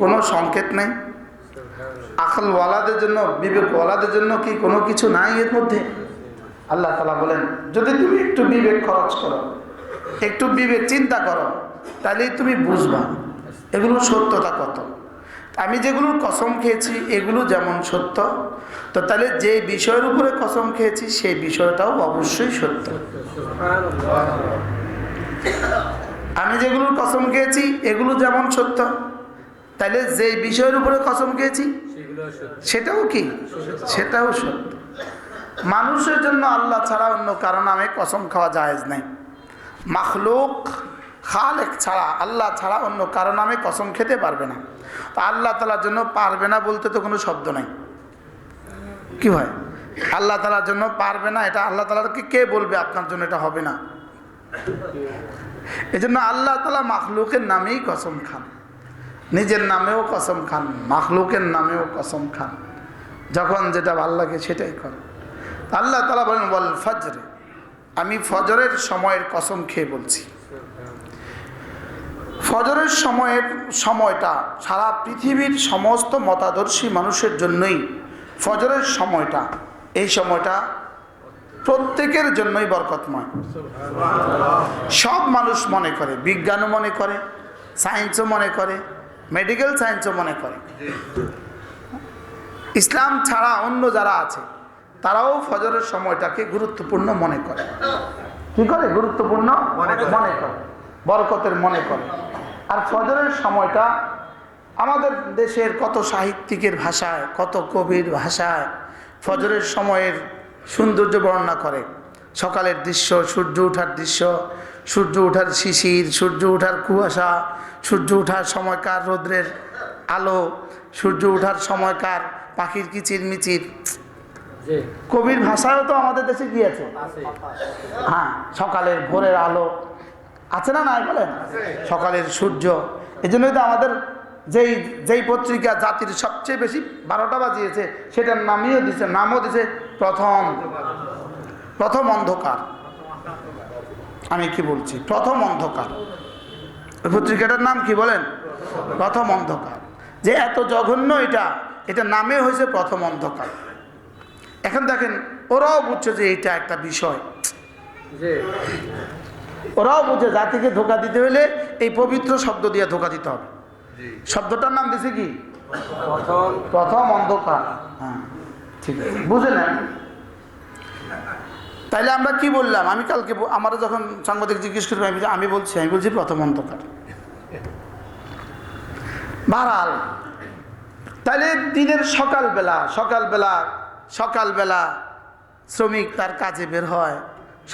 কোনো সংকেত নেই? আকলওয়ালাদের জন্য, বিবেকওয়ালাদের জন্য কি কোনো কিছু নাই এর মধ্যে? আল্লাহ তাআলা বলেন, যদি তুমি একটু বিবেক খরচ করো, একটু বিবেক চিন্তা করো, তাহলেই তুমি বুঝবা এগুলোর সত্যতা কত। আমি যেগুলোর কসম খেয়েছি এগুলো যেমন সত্য, তো তাহলে যে বিষয়ের উপরে কসম খেয়েছি সেই বিষয়টাও অবশ্যই সত্য। আমি যেগুলোর কসম খেয়েছি এগুলো যেমন সত্য, তাহলে যে বিষয়ের উপরে কসম খেয়েছি সেটাও কি? সেটাও সত্য। মানুষের জন্য আল্লাহ ছাড়া অন্য কারো নামে কসম খাওয়া জায়েজ নাই। মাখলুক খালেক ছাড়া, আল্লাহ ছাড়া অন্য কারো নামে কসম খেতে পারবে না। তো আল্লাহ তাআলার জন্য পারবে না বলতে তো কোনো শব্দ নাই। কি হয়? আল্লাহ তাআলার জন্য পারবে না, এটা আল্লাহ তাআলাকে কে বলবে আপনার জন্য এটা হবে না? এই জন্য আল্লাহ তাআলা মাখলুকের নামেই কসম খান, নিজের নামেও কসম খান, মাখলুকের নামেও কসম খান। যখন যেটা ভালো লাগে সেটাই করেন। আল্লাহ তাআলা বলেন ওয়াল ফজর, আমি ফজরের সময়ের কসম খেয়ে বলছি। ফজরের সময়টা সারা পৃথিবীর সমস্ত মতাদর্শী মানুষের জন্যই ফজরের সময়টা, এই সময়টা প্রত্যেকের জন্যই বরকতময়। সব মানুষ মনে করে, বিজ্ঞানও মনে করে, সায়েন্সও মনে করে, মেডিকেল সায়েন্সও মনে করে। ইসলাম ছাড়া অন্য যারা আছে তারাও ফজরের সময়টাকে গুরুত্বপূর্ণ মনে করে। কি করে? গুরুত্বপূর্ণ মনে করে, বরকতের মনে করে। আর ফজরের সময়টা আমাদের দেশের কত সাহিত্যিকের ভাষায়, কত কবির ভাষায় ফজরের সময়ের সৌন্দর্য বর্ণনা করে। সকালের দৃশ্য, সূর্য ওঠার দৃশ্য, সূর্য ওঠার শিশির, সূর্য ওঠার কুয়াশা, সূর্য ওঠার সময়কার রৌদ্রের আলো, সূর্য ওঠার সময়কার পাখির কিচিরমিচির। কবির ভাষায়ও তো আমাদের দেশে কি আছে? হ্যাঁ, সকালের ভোরের আলো আছে না নাই বলেন? সকালের সূর্য। এই জন্যই তো আমাদের যেই পত্রিকা জাতির সবচেয়ে বেশি 12টা বাজিয়েছে সেটার নামও দিছে প্রথম অন্ধকার। আমি কি বলছি? প্রথম অন্ধকার। ওই পত্রিকাটার নাম কি বলেন? প্রথম অন্ধকার। যে এত জঘন্য এটা নামে হয়েছে প্রথম অন্ধকার। এখন দেখেন, ওরাও বুঝছে যে এটা একটা বিষয়, ওরাও বুঝে জাতিকে ধোঁকা দিতে হলে এই পবিত্র শব্দ দিয়ে ধোঁকা দিতে হবে। শব্দটার নাম দিছে কি? প্রথম অন্ধকার। হ্যাঁ, ঠিক আছে, বুঝে নেন। তাইলে আমরা কি বললাম? আমি কালকে আমার যখন সাংবাদিক জিজ্ঞেস করবে, আমি বলছি প্রথম অন্ধকার। বাহাল, তাইলে দিনের সকালবেলা শ্রমিক তার কাজে বের হয়,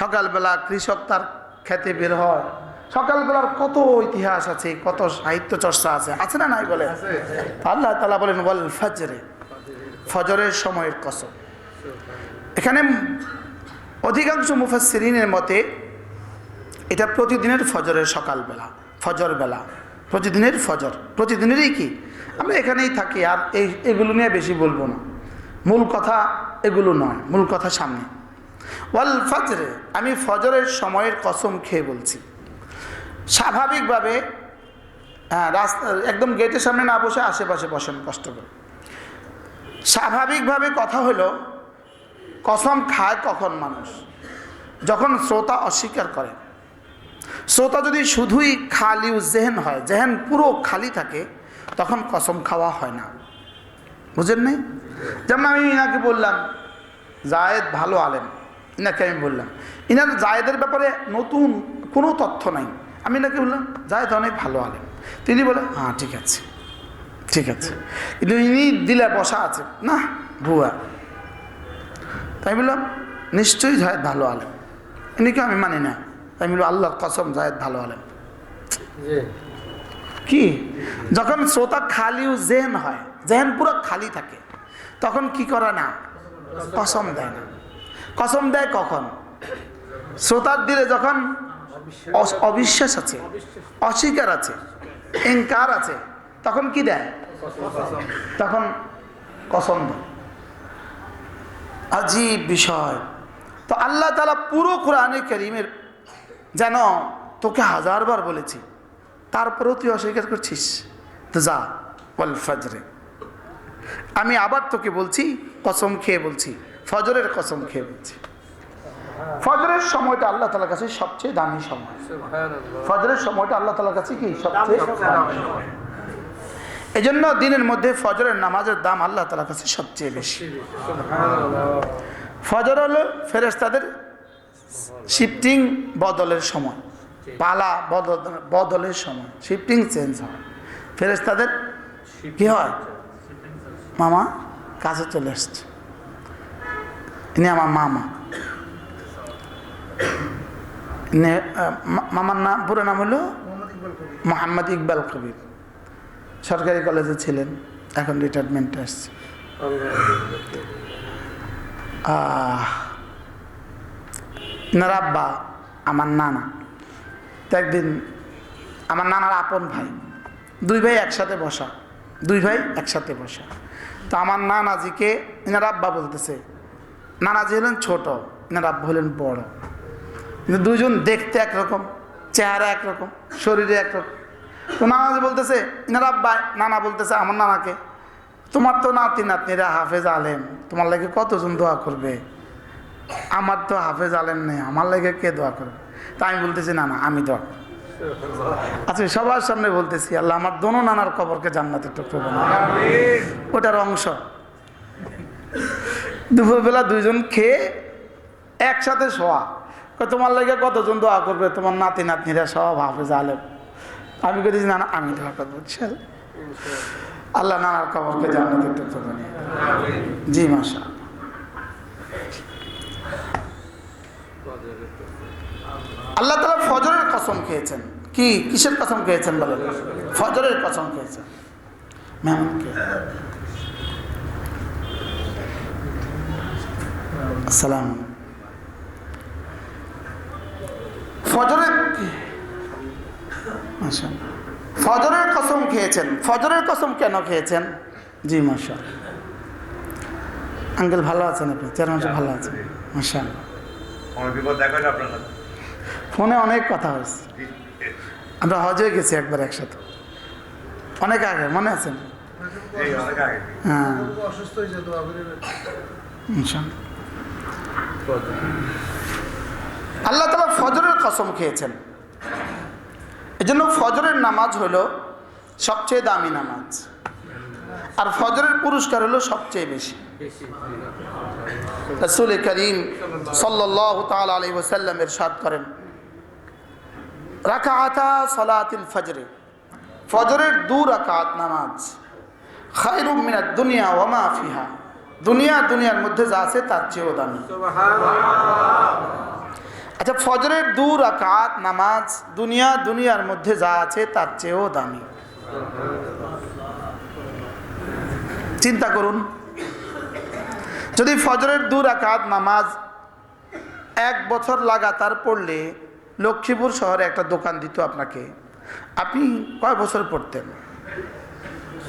সকালবেলা কৃষক তার খেতে বের হয়। সকালবেলার কত ইতিহাস আছে, কত সাহিত্য চর্চা আছে না নাই বলে? আল্লাহ তাআলা বলেন ওয়াল ফজরে, ফজরের সময়ের কসম। এখানে অধিকাংশ মুফাসসিরিনের মতে এটা প্রতিদিনের ফজরের সকালবেলা, ফজর বেলা, প্রতিদিনের ফজর, প্রতিদিনেরই কি। আমরা এখানেই থাকি, আর এগুলো নিয়ে বেশি বলবো না। মূল কথা এগুলো নয়, মূল কথা সামনে। ওয়াল ফজরে, আমি ফজরের সময়ের কসম খেয়ে বলছি। স্বাভাবিকভাবে রাস্তা একদম গেটের সামনে না বসে আশেপাশে বসেন কষ্ট করে। স্বাভাবিকভাবে কথা হলো, কসম খায় কখন মানুষ? যখন শ্রোতা অস্বীকার করে। শ্রোতা যদি শুধুই খালি জেহেন হয়, জেহেন পুরো খালি থাকে, তখন কসম খাওয়া হয় না। বুঝেন নাই? যেমন আমি ইনাকে বললাম জায়েদ ভালো আলেম, ইনাকে আমি বললাম, ইনার জায়েদের ব্যাপারে নতুন কোনো তথ্য নাই। আমি নাকি বললাম জায়েদ অনেক ভালো আলেম, তিনি বলে হ্যাঁ ঠিক আছে, কিন্তু ইনি দিলে বসা আছে না ভুয়া। তাই বললাম নিশ্চয়ই জায়েদ ভালো আলেম, ইনিকে আমি মানি না। তাই বললাম আল্লাহর কসম জায়েদ ভালো আলেম। কি? যখন শ্রোতা খালি জেহেন হয়, জেহেন পুরো খালি থাকে, তখন কি করে না? কসম দেয় না। কসম দেয় কখন? শ্রোতার দিলে যখন অবিশ্বাস আছে, অস্বীকার আছে, ইনকার আছে, তখন কি দেয়? তখন কসম দেয়। আজীব বিষয়। তো আল্লাহ তাআলা পুরো কোরআনে কারীমের যেন তোকে 1000বার বলেছি, তারপরেও তুই অস্বীকার করছিস, তো যা ওয়াল ফজরে। আমি আবার তোকে বলছি, কসম খেয়ে বলছি, ফজরের কসম খেয়ে বলছি। ফজরের সময়টা আল্লাহ তাআলার কাছে সবচেয়ে দামি সময়। ফজরের সময়টা আল্লাহ তাআলার কাছে কি সবচেয়ে দামি সময়। এজন্য দিনের মধ্যে ফজরের নামাজের দাম আল্লাহ তাআলার কাছে সবচেয়ে বেশি। ফজর হলো ফেরেশতাদের শিফটিং বদলের সময়, পালা বদলের সময়, শিফটিং চেঞ্জ হয়। ফেরেশতাদের কি হয়? মামা কাছে চলে আসছে, ইনি আমার মামা। মামার নাম, পুরো নাম হলো মোহাম্মদ ইকবাল কবির। সরকারি কলেজে ছিলেন, এখন রিটায়ারমেন্টে আসছে। নার আব্বা আমার নানা। তো একদিন আমার নানার আপন ভাই, দুই ভাই একসাথে বসা, তো আমার নানাজিকে ইনার আব্বা বলতেছে। নানাজি হলেন ছোট, ইনার আব্বা হলেন বড়, কিন্তু দুইজন দেখতে একরকম, চেহারা একরকম, শরীরে একরকম। তো নানাজি বলতেছে, ইনার আব্বা নানা বলতেছে আমার নানাকে, তোমার তো নাতি নাতনিরা হাফেজ আলেম, তোমার লাগে কতজন দোয়া করবে? আমার তো হাফেজ আলেম নেই, আমার লাগে কে দোয়া করবে? তা আমি বলতেছি না, আমি দোয়া করব। আচ্ছা, সবার সামনে বলতেছি, আল্লাহ আমার দোনো নানার কবরকে জান্নাতের টুকরো বানাও, ওটার অংশ। দুপুরবেলা দুইজন খেয়ে একসাথে শোয়া, তোমার লাগে কতজন দোয়া করবে? তোমার নাতি নাতনিরা সব হাফেজ আলেম। আমি বলতেছি না, আমি দোয়া করবো, আল্লাহ নানার কবরকে জান্নাতের টুকরো বানিয়ে দাও। জি মাশাআল্লাহ। আল্লাহ তাআলা ফজরের কসম খেয়েছেন। কিসের কসম খেয়েছেন বলেন? ফজরের কসম খেয়েছেন। মেহমানকে আসসালাম। ফজরের কসম খেয়েছেন। ফজরের কসম কেন খেয়েছেন? জি মাশাআল্লাহ। আঙ্কেল ভালো আছেন আপনি? চেয়ারম্যান সাহেব ভালো আছেন? মাশাআল্লাহ। ফোনে অনেক কথা হয়েছে, আমরা হজে গেছি একবার একসাথে, অনেক আগে, মনে আছেন? হ্যাঁ। আল্লাহ তাআলা ফজরের কসম খেয়েছেন। এজন্য ফজরের নামাজ হলো সবচেয়ে দামি নামাজ, আর ফজরের পুরস্কার হলো সবচেয়ে বেশি। রাসূল করিম সাল্লাল্লাহু তাআলা আলাইহি ওয়াসাল্লাম ইরশাদ করেন, রাকাআতা সালাতিল ফজরে, ফজরের 2 রাকাত নামাজ, খায়রুম মিনাদ দুনিয়া ওয়া মা ফিহা, দুনিয়ার মধ্যে যা আছে তার চেয়েও দামি। আচ্ছা, ফজরের 2 রাকাত নামাজ দুনিয়ার মধ্যে যা আছে তার চেয়েও দামি। চিন্তা করুন, যদি ফজরের 2 রাকাত নামাজ 1 বছর লাগাতার পড়লে লক্ষ্মীপুর শহরে একটা দোকান দিত আপনাকে, আপনি কয় বছর পড়তেন?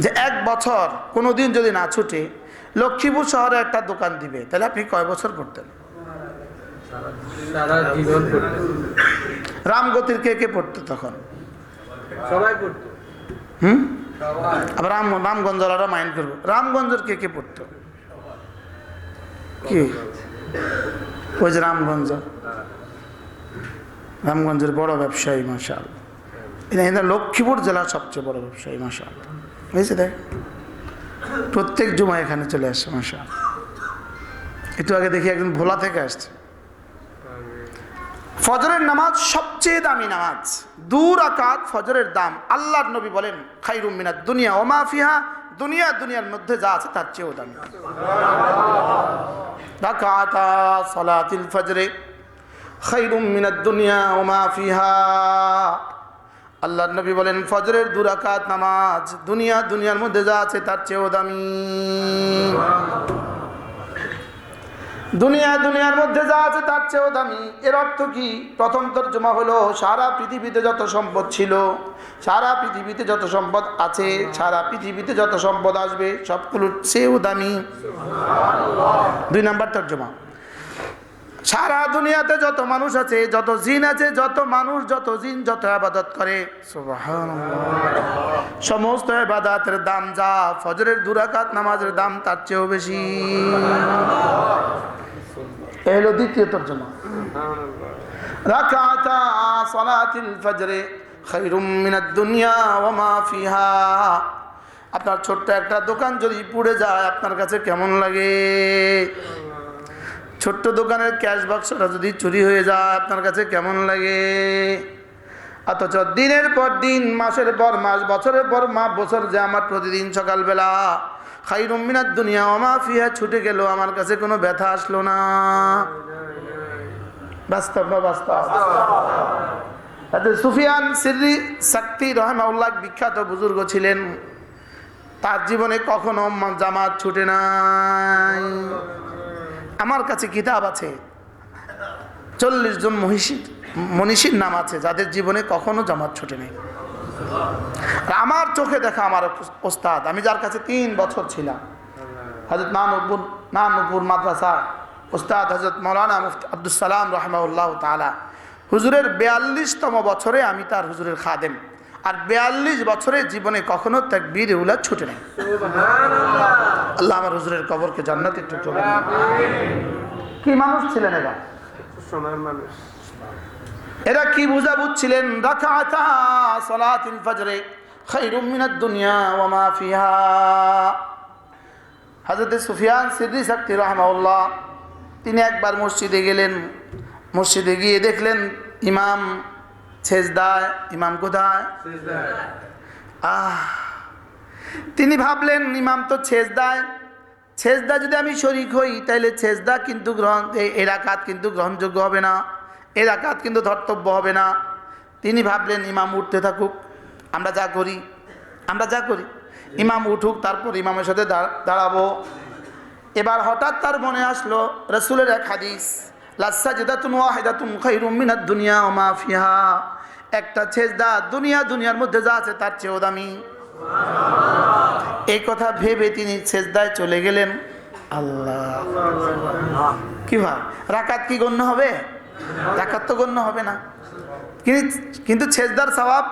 যে 1 বছর কোনোদিন যদি না ছুটে লক্ষ্মীপুর শহরে একটা দোকান দিবে, তাহলে আপনি কয় বছর পড়তেন? রামগতির কে পড়তো তখন? সবাই পড়তো। আবার রামগঞ্জরা মাইন্ড করবো, রামগঞ্জের কে পড়তো? কি ওই যে রামগঞ্জের বড় ব্যবসায়ী মাশাআল্লাহ, এটা লক্ষ্মীপুর জেলার সবচেয়ে বড় ব্যবসায়ী মাশাআল্লাহ। বুঝেছে? দেখ, প্রত্যেক জুমা এখানে চলে আসছে মাশাআল্লাহ। একটু আগে দেখি একজন ভোলা থেকে আসছে। ফজরের নামাজ সবচেয়ে দামি নামাজ, 2 রাকাত ফজরের দাম। আল্লাহর নবী বলেন, খায়রুম মিনাদ দুনিয়া ওয়া মা ফিহা, দুনিয়ার মধ্যে যা আছে তার চেয়েও দামি। রাকাতা সালাতিল ফজরে খায়রুম মিনাদ দুনিয়া ওয়া মা ফিহা, আল্লাহর নবী বলেন ফজরের 2 রাকাত নামাজ দুনিয়ার মধ্যে যা আছে তার চেয়েও দামি। দুনিয়ার মধ্যে যা আছে তার চেয়েও দামি। এর অর্থ কি? প্রথম তরজমা হলো, সারা পৃথিবীতে যত সম্পদ ছিল, সারা পৃথিবীতে যত সম্পদ আছে, সারা পৃথিবীতে যত সম্পদ আসবে সবগুলোর চেয়েও দামি। 2 নাম্বার তরজমা, সারা দুনিয়াতে যত মানুষ আছে, যত জিন আছে, যত মানুষ, যত জিন, যত ইবাদত করে, সুবহানাল্লাহ, সমস্ত ইবাদতের দাম যা ফজরের 2 রাকাত নামাজের দাম তার চেয়েও বেশি। এই হলো দ্বিতীয় তর্জমা। রাকাতা সালাতিল ফজরে খায়রুম মিনাদ দুনিয়া ওয়া মা ফিহা। আপনার ছোট্ট একটা দোকান যদি পুড়ে যায় আপনার কাছে কেমন লাগে? ছোট্ট দোকানের ক্যাশ বাক্সটা যদি চুরি হয়ে যায় আপনার কাছে কেমন লাগে? অথচ দিনের পর দিন, মাসের পর মাস, বছরের পর বছর যে আমার প্রতিদিন সকালবেলা খায়রুম মিনাদ দুনিয়া ওয়া মা ফিহা ছুটে গেল, আমার কাছে কোনো ব্যথা আসলো না। বাস্তব না বাস্তব? সুফিয়ান সিররি সাক্তি রাহিমাহুল্লাহ বিখ্যাত বুজুর্গ ছিলেন, তার জীবনে কখনো জামাত ছুটে নাই। আমার কাছে কিতাব আছে, 40 জন মনীষীর নাম আছে যাদের জীবনে কখনো জামাত ছুটে নেই। আমার চোখে দেখা আমার ওস্তাদ, আমি যার কাছে 3 বছর ছিলাম, হযরত নানুপুর মাদ্রাসা ওস্তাদ হযরত মাওলানা মুফতি আব্দুস সালাম রাহিমাহুল্লাহ তাআলা, হুজুরের 42তম বছরে আমি তার হুজুরের খাদেম, আর 42 বছরে জীবনে কখনো তাকবীর উলা ছুটে নেই। সুবহানাল্লাহ। আল্লাহ আমার হুজুরের কবরকে জান্নাতের টুকরো বানান। কি মানুষ ছিলেন এরা? সোনার মানুষ। এরা কি বুঝা বুঝছিলেন? রাকাতা সালাতিল ফজরে খায়রুম মিনাদ দুনিয়া ওয়া মা ফিহা। হযরত সুফিয়ান সিররি সাক্তি রাহিমাহুল্লাহ তিনি একবার মসজিদে গেলেন, মসজিদে গিয়ে দেখলেন ইমাম সেজদায়। ইমাম কোথায়? সেজদায়। তিনি ভাবলেন ইমাম তো সেজদায়, সেজদা যদি আমি শরীক হই তাহলে সেজদা কিন্তু এই রাকাত কিন্তু গ্রহণযোগ্য হবে না, এই রাকাত কিন্তু ধর্তব্য হবে না। তিনি ভাবলেন ইমাম উঠতে থাকুক, আমরা যা করি ইমাম উঠুক, তারপর ইমামের সাথে দাঁড়াবো। এবার হঠাৎ তার মনে আসলো রাসূলের এক হাদিস, লাসাজদাতুন ওয়াহিদাতুন খায়রুম মিনাদ দুনিয়া ওয়া মা ফিহা। একটা সেজদা দুনিয়ার মধ্যে যা আছে তার চেয়েও দামি। এই কথা ভেবে তিনি সেজদায় চলে গেলেন। আল্লাহ, কি ভাই, রাকাত কি গণ্য হবে? রাকাত তো গণ্য হবে না, কিন্তু সেজদার সওয়াব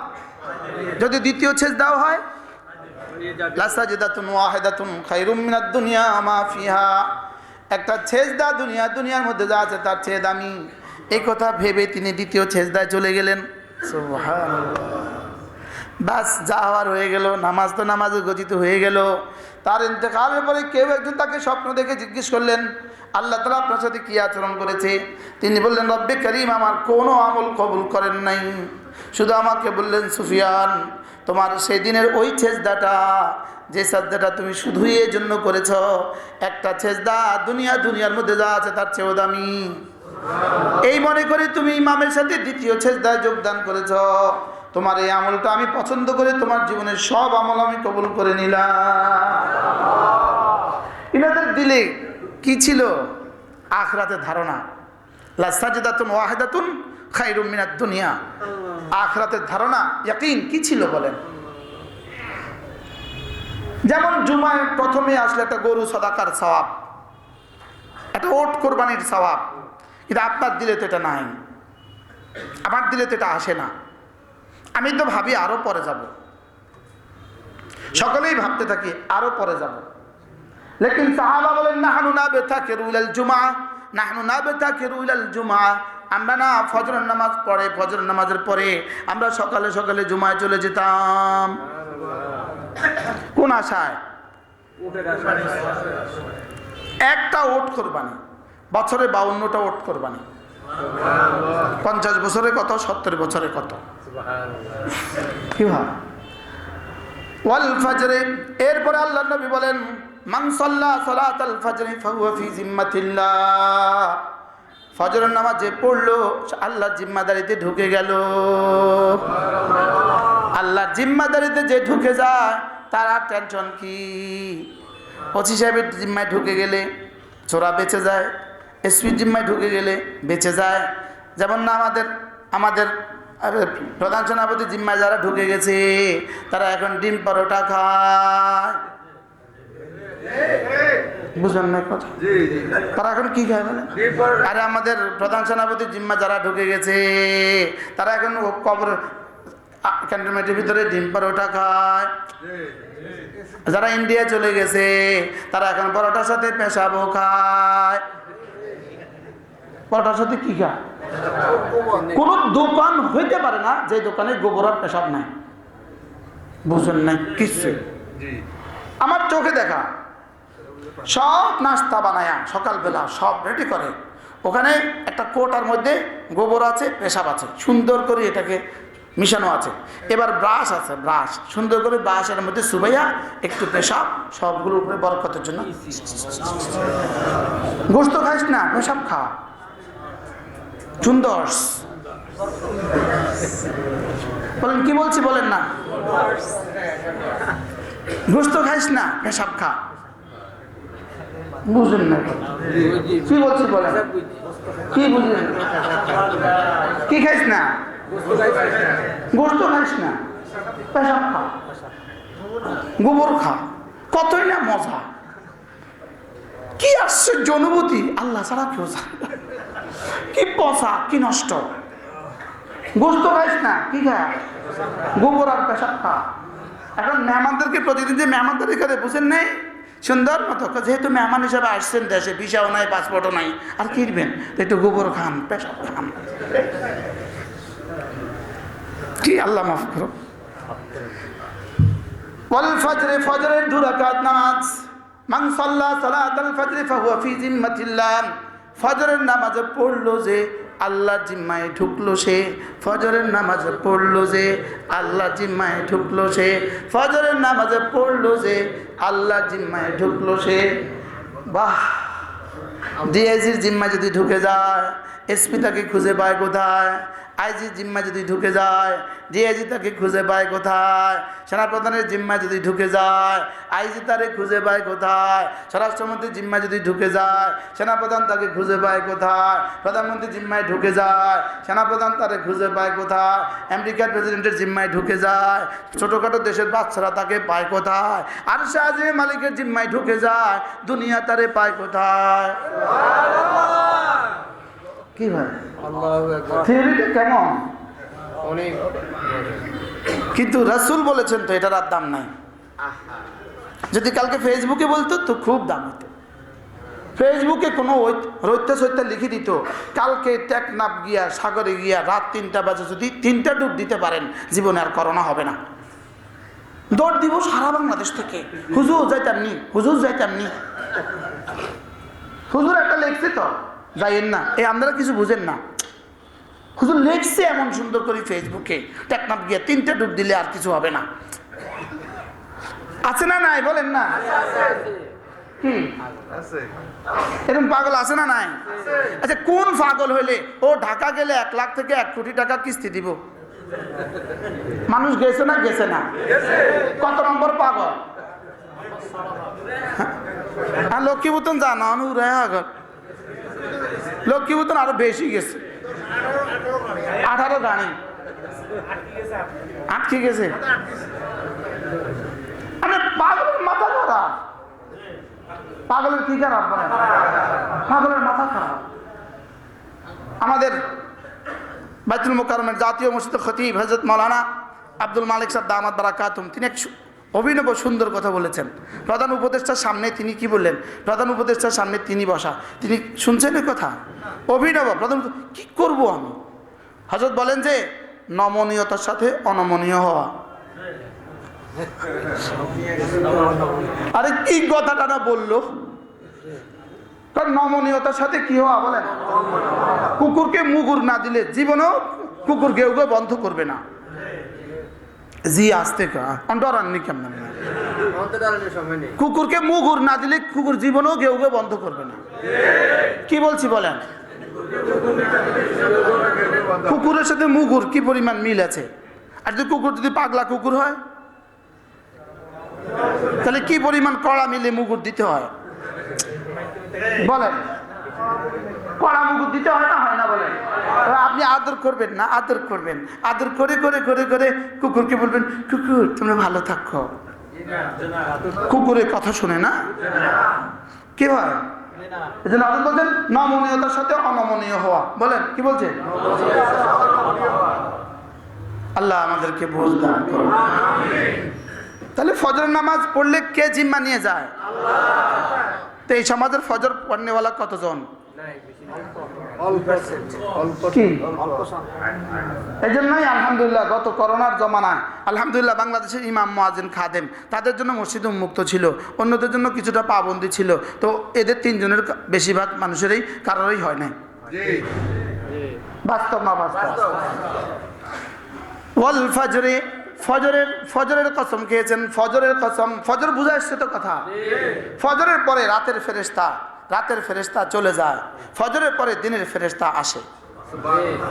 যদি দ্বিতীয় সেজদাও হয়, লাসাজদাতুন ওয়াহিদাতুন খায়রুম মিনাদ দুনিয়া ওয়া মা ফিহা। একটা সেজদা দুনিয়ার মধ্যে যা আছে তার চেয়ে দামি। এই কথা ভেবে তিনি দ্বিতীয় সেজদায় চলে গেলেন। সুবহানাল্লাহ। বাস যা হওয়ার হয়ে গেল, নামাজ তো নামাজে গঠিত হয়ে গেল। তার ইন্তেকালের পরে কেউ একজন তাকে স্বপ্ন দেখে জিজ্ঞেস করলেন, আল্লাহ তাআলা আপনার সাথে কি আচরণ করেছে? তিনি বললেন, রব্বে করিম আমার কোনো আমল কবুল করেন নাই, শুধু আমাকে বললেন সুফিয়ান তোমার সেই দিনের ওই সেজদাটা, যে সেজদাটা তুমি শুধুই এর জন্য করেছ, একটা সেজদা দুনিয়ার মধ্যে যা আছে তার চেয়েও দামি। এই মনে করে তুমি ইমামের সাথে দ্বিতীয় সেজদায় যোগদান করেছ। তোমার এই আমলটা আমি পছন্দ করে তোমার জীবনের সব আমল আমি কবুল করে নিলাম। ইনাদের দিলে কি ছিল? আখিরাতের ধারণা। লাসাজদাতুন ওয়াহিদাতুন খায়রুম মিনাদ দুনিয়া। আখিরাতের ধারণা, ইয়াকিন কি ছিল বলেন? যেমন জুমায় প্রথমে আসলে একটা গরু সাদাকার সওয়াব, একটা ওট কোরবানির সওয়াব, কিন্তু আপনার দিলে তো এটা নাই, আমার দিলে তো এটা আসে না। আমি তো ভাবি আরো পরে যাব, সকলেই ভাবতে থাকি আরো পরে যাব। লেকিন সাহাবা বলেন নাহনু নাবতাকিরু ইলাল জুমআ, নাহনু নাবতাকিরু ইলাল জুমআ। আমরা না ফজরের নামাজ পড়ে, ফজরের নামাজের পরে আমরা সকালে সকালে জুমায় চলে যেতাম। কোন আশায়? একটা ওট কোরবানি, বছরে 52টা ওট কোরবানি। 50 বছরে কত, 70 বছরে কত? কি হয়? ওয়াল ফজরে। এরপরে আল্লাহর নবী বলেন, মান সাল্লা সালাতাল ফজরি ফাহুয়া ফি জিম্মাতিল্লাহ। ফজরের নামাজ যে পড়লো আল্লাহর জিম্মাদারিতে ঢুকে গেল। আল্লাহর জিম্মাদারিতে যে ঢুকে যায় তার আর টেনশন কি? ওসি সাহেবের জিম্মায় ঢুকে গেলে চোরা বেঁচে যায়, এসপির জিম্মায় ঢুকে গেলে বেঁচে যায়। যেমন না আমাদের প্রধান সেনাপতি জিম্মায় যারা ঢুকে গেছে তারা এখন ডিম পরোটা খায়। বুঝলেন না কথা? তারা এখন কি খায় বলে? আরে আমাদের প্রধান সেনাপতির জিম্মা যারা ঢুকে গেছে তারা এখন কবর ক্যান্টনমেন্টের ভিতরে ডিম পরোটা খায়। যারা ইন্ডিয়া চলে গেছে তারা এখন পরোটার সাথে পেশাবও খায়। পরোটার সাথে কি খায়? কোন দোকান হইতে পারে না যে দোকানে গোবর আর পেশাব নাই। বুঝলেন না কিছু? আমার চোখে দেখা সব নাস্তা বানায়া সকালবেলা সব রেডি করে, ওখানে একটা কোটার মধ্যে গোবর আছে, পেশাব আছে, সুন্দর করে এটাকে মিশানো আছে। এবার ব্রাশ আছে, ব্রাশ সুন্দর করে ব্রাশের মধ্যে সুবাইয়া একটু পেশাব, সবগুলোর উপরে বরকতের জন্য। গোস্ত খাইস না, পেশাব খা, সুন্দর। বলেন কি বলছি বলেন না? গোস্ত খাইস না, পেশাব খা। বুঝলেন না কি বলছি বলেন? কি বুঝলেন? কি খাইস না? গোস্ত খাইস না, পেশাব খা, গোবর খা। কতই না মজা, কি আশ্চর্য অনুভূতি, আল্লাহ ছাড়া কেউ জানে না। কি পচা, কি নষ্ট। গোস্ত খাইস না, কি খা? গোবর আর পেশাব খা। এখন মেহমানদেরকে প্রতিদিন যে মেহমানদারি করে বুঝেন নেই সুন্দর মতো, যেহেতু মেহমান হিসাবে আসছেন দেশে, ভিসাও নাই, পাসপোর্টও নাই, আর কিনবেন একটু গোবর খান, পেশাব খান। কি আল্লাহ মাফ করো। ওয়াল ফজরে, ফজরের 2 রাকাত নামাজ, মান সাল্লা সালাতাল ফজর ফাহুয়া ফি জিম্মাতিল্লাহ। ফজরের নামাজ পড়লো যে আল্লাহর জিম্মায় ঢুকলো সে। ফজরের নামাজ পড়লো যে আল্লাহর জিম্মায় ঢুকলো সে। ফজরের নামাজ পড়লো যে আল্লাহর জিম্মায় ঢুকলো সে। বাহ! ডিআইজির জিম্মায় যদি ঢুকে যায়, এসপি তাকে খুঁজে পায় কোথায়? আইজি জিম্মা যদি ঢুকে যায়, ডিআইজি তাকে খুঁজে পায় কোথায়? সেনাপ্রধানের জিম্মা যদি ঢুকে যায়, আইজি তারে খুঁজে পায় কোথায়? স্বরাষ্ট্রমন্ত্রীর জিম্মা যদি ঢুকে যায়, সেনাপ্রধান তাকে খুঁজে পায় কোথায়? প্রধানমন্ত্রীর জিম্মায় ঢুকে যায়, সেনাপ্রধান তারে খুঁজে পায় কোথায়? আমেরিকার প্রেসিডেন্টের জিম্মায় ঢুকে যায়, ছোটোখাটো দেশের বাচ্চারা তাকে পায় কোথায়? আর শাহজাহান মালিকের জিম্মায় ঢুকে যায়, দুনিয়া তারে পায় কোথায়? কি ভাই থিওরিটা কেমন? কিন্তু রাসূল বলেছেন তো এটার আর দাম নাই। যদি কালকে ফেসবুকে বলতো তো খুব দাম হতো। ফেসবুকে কোনো রৈত্যা সৈত্যা লিখে দিত, কালকে টেকনাফ গিয়া সাগরে গিয়া রাত 3টা বাজে যদি 3টা ডুব দিতে পারেন জীবনে আর করোনা হবে না। দৌড় দিব সারা বাংলাদেশ থেকে, হুজুর যাইতামনি, হুজুর যাইতামনি। হুজুর একটা লিখছে তো যাইয়েন না, এই আপনারা কিছু বুঝেন না। হুজুর লিখছে এমন সুন্দর করে ফেসবুকে, টেকনাফ গিয়া 3টা ডুব দিলে আর কিছু হবে না। আছে না নাই বলেন না? কি এরকম পাগল আছে না নাই? আচ্ছা কোন পাগল হইলে ও ঢাকা গেলে 1 লাখ থেকে 1 কোটি টাকা কিস্তি দিব? মানুষ গেছে না গেছে না? কত নম্বর পাগল? হ্যাঁ লক্ষ্মীপুতন জানা উড়ায় আগর, লক্ষ্মীপুতন আরো বেশি গেছে, 18 গাড়ি আটকে গেছে। পাগলের মাথা খারাপ, পাগলের কি খারাপ? পাগলের মাথা খারাপ। আমাদের বাইতুল মোকাররমের জাতীয় মসজিদের খতিব হযরত মাওলানা আব্দুল মালিক সাহেব দামাত বারাকাতুম, তিনি এক অভিনব সুন্দর কথা বলেছেন। প্রধান উপদেষ্টার সামনে তিনি কি বললেন? প্রধান উপদেষ্টার সামনে তিনি বসা, তিনি শুনছেন এই কথা? অভিনব। প্রধান কি করব আমি? হযরত বলেন যে নমনীয়তার সাথে অনমনীয় হওয়া। আরে কি কথাটা না বললো? কারণ নমনীয়তার সাথে কি হওয়া বলেন? কুকুরকে মুগুর না দিলে জীবনেও কুকুর গেউ গেউ বন্ধ করবে না। জি আসতে ডরাননি কেমন? কুকুরকে মুগুর না দিলে কুকুর জীবনেও গেউ গেউ বন্ধ করবে না। কি বলছি বলেন? কুকুরের সাথে মুগুর কি পরিমাণ মিল আছে? আর যদি কুকুর যদি পাগলা কুকুর হয় তাহলে কি পরিমাণ কড়া মিলে মুগুর দিতে হয় বলেন? কড়া মুগুর দিতে হয় না, হয় না বলেন? আপনি আদর করবেন না, আদর করবেন, আদর করে করে করে করে কুকুরকে বলবেন কুকুর তুমি ভালো থাকো। কুকুরের কথা শুনে না, কি হয়? এই জন্য আল্লাহ বলছেন নমনীয়তার সাথে অনমনীয় হওয়া। বলেন কি বলছে? আল্লাহ আমাদেরকে বুঝ দান করুন। তাহলে ফজরের নামাজ পড়লে কে জিম্মা নিয়ে যায়? তো এই সমাজের ফজর পড়নেওয়ালা কতজন? এই জন্যই আলহামদুলিল্লাহ গত করোনার জমানায় আলহামদুলিল্লাহ বাংলাদেশের ইমাম মুয়াজ্জিন খাদেম তাদের জন্য মসজিদ উন্মুক্ত ছিল, অন্যদের জন্য কিছুটা পাবন্দি ছিল। তো এদের তিনজনের বেশিরভাগ মানুষেরই কারোরই হয় নাই। বাস্তব না বাস্তব? ওয়াল ফজরে, ফজরের কসম খেয়েছেন। ফজরের কসম, ফজর বুঝা এসছে তো কথা। ফজরের পরে রাতের ফেরেশতা চলে যায়, ফজরের পরে দিনের ফেরেশতা আসে।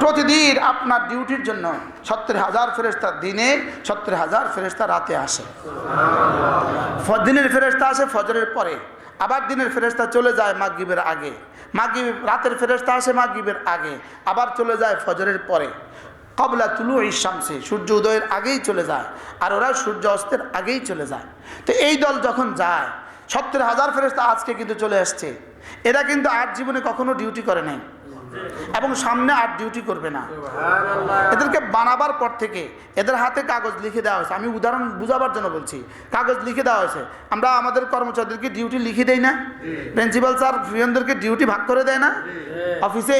প্রতিদিন আপনার ডিউটির জন্য 70,000 ফেরেশতা দিনে, 70,000 ফেরেশতা রাতে আসে। দিনের ফেরেশতা আসে ফজরের পরে, আবার দিনের ফেরেশতা চলে যায় মাগরিবের আগে, রাতের ফেরেশতা আসে মাগরিবের আগে, আবার চলে যায় ফজরের পরে। কবলা তুলু শামসে, সূর্য উদয়ের আগেই চলে যায়, আর ওরা সূর্য অস্তের আগেই চলে যায়। তো এই দল যখন যায়, 70,000 ফেরেশতা আজকে কিন্তু চলে আসছে। এরা কিন্তু আর জীবনে কখনো ডিউটি করে নাই এবং সামনে আর ডিউটি করবে না। এদেরকে বানাবার পর থেকে এদের হাতে কাগজ লিখে দেওয়া হয়েছে। আমি উদাহরণ বুঝাবার জন্য বলছি, কাগজ লিখে দেওয়া হয়েছে। আমরা আমাদের কর্মচারীদেরকে ডিউটি লিখে দেই না? প্রিন্সিপাল স্যার পিয়নদেরকে ডিউটি ভাগ করে দেয় না? অফিসে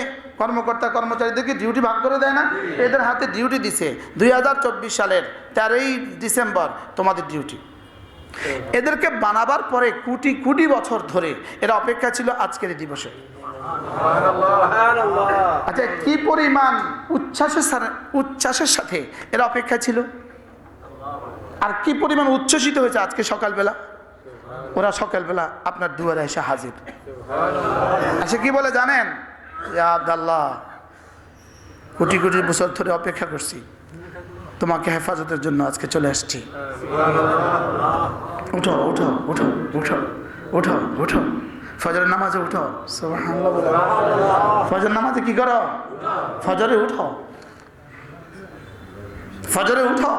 কর্মচারীদেরকে ডিউটি ভাগ করে দেয় না? এদের হাতে ডিউটি দিছে 2024 সালের 13ই ডিসেম্বর তোমাদের ডিউটি। এদেরকে বানাবার পরে কোটি কোটি বছর ধরে এরা অপেক্ষা ছিল আজকের এই দিবসে। আচ্ছা, কি পরিমাণ উচ্ছ্বাসের সাথে এরা অপেক্ষা ছিল, আর কি পরিমাণ উচ্ছ্বসিত হয়েছে আজকে সকালবেলা। ওরা সকালবেলা আপনার দুয়ারে এসে হাজির। আচ্ছা, কি বলে জানেন? ইয়া আব্দুল্লাহ, কোটি কোটি বছর ধরে অপেক্ষা করছি, তোমাকে হেফাজতের জন্য আজকে চলে আসছি। উঠো উঠো উঠো উঠো উঠো উঠো, ফজরের নামাজে উঠো। সুবহানাল্লাহ বলো। ফজর নামাজে কি করো? ফজরে উঠো, ফজরে উঠো।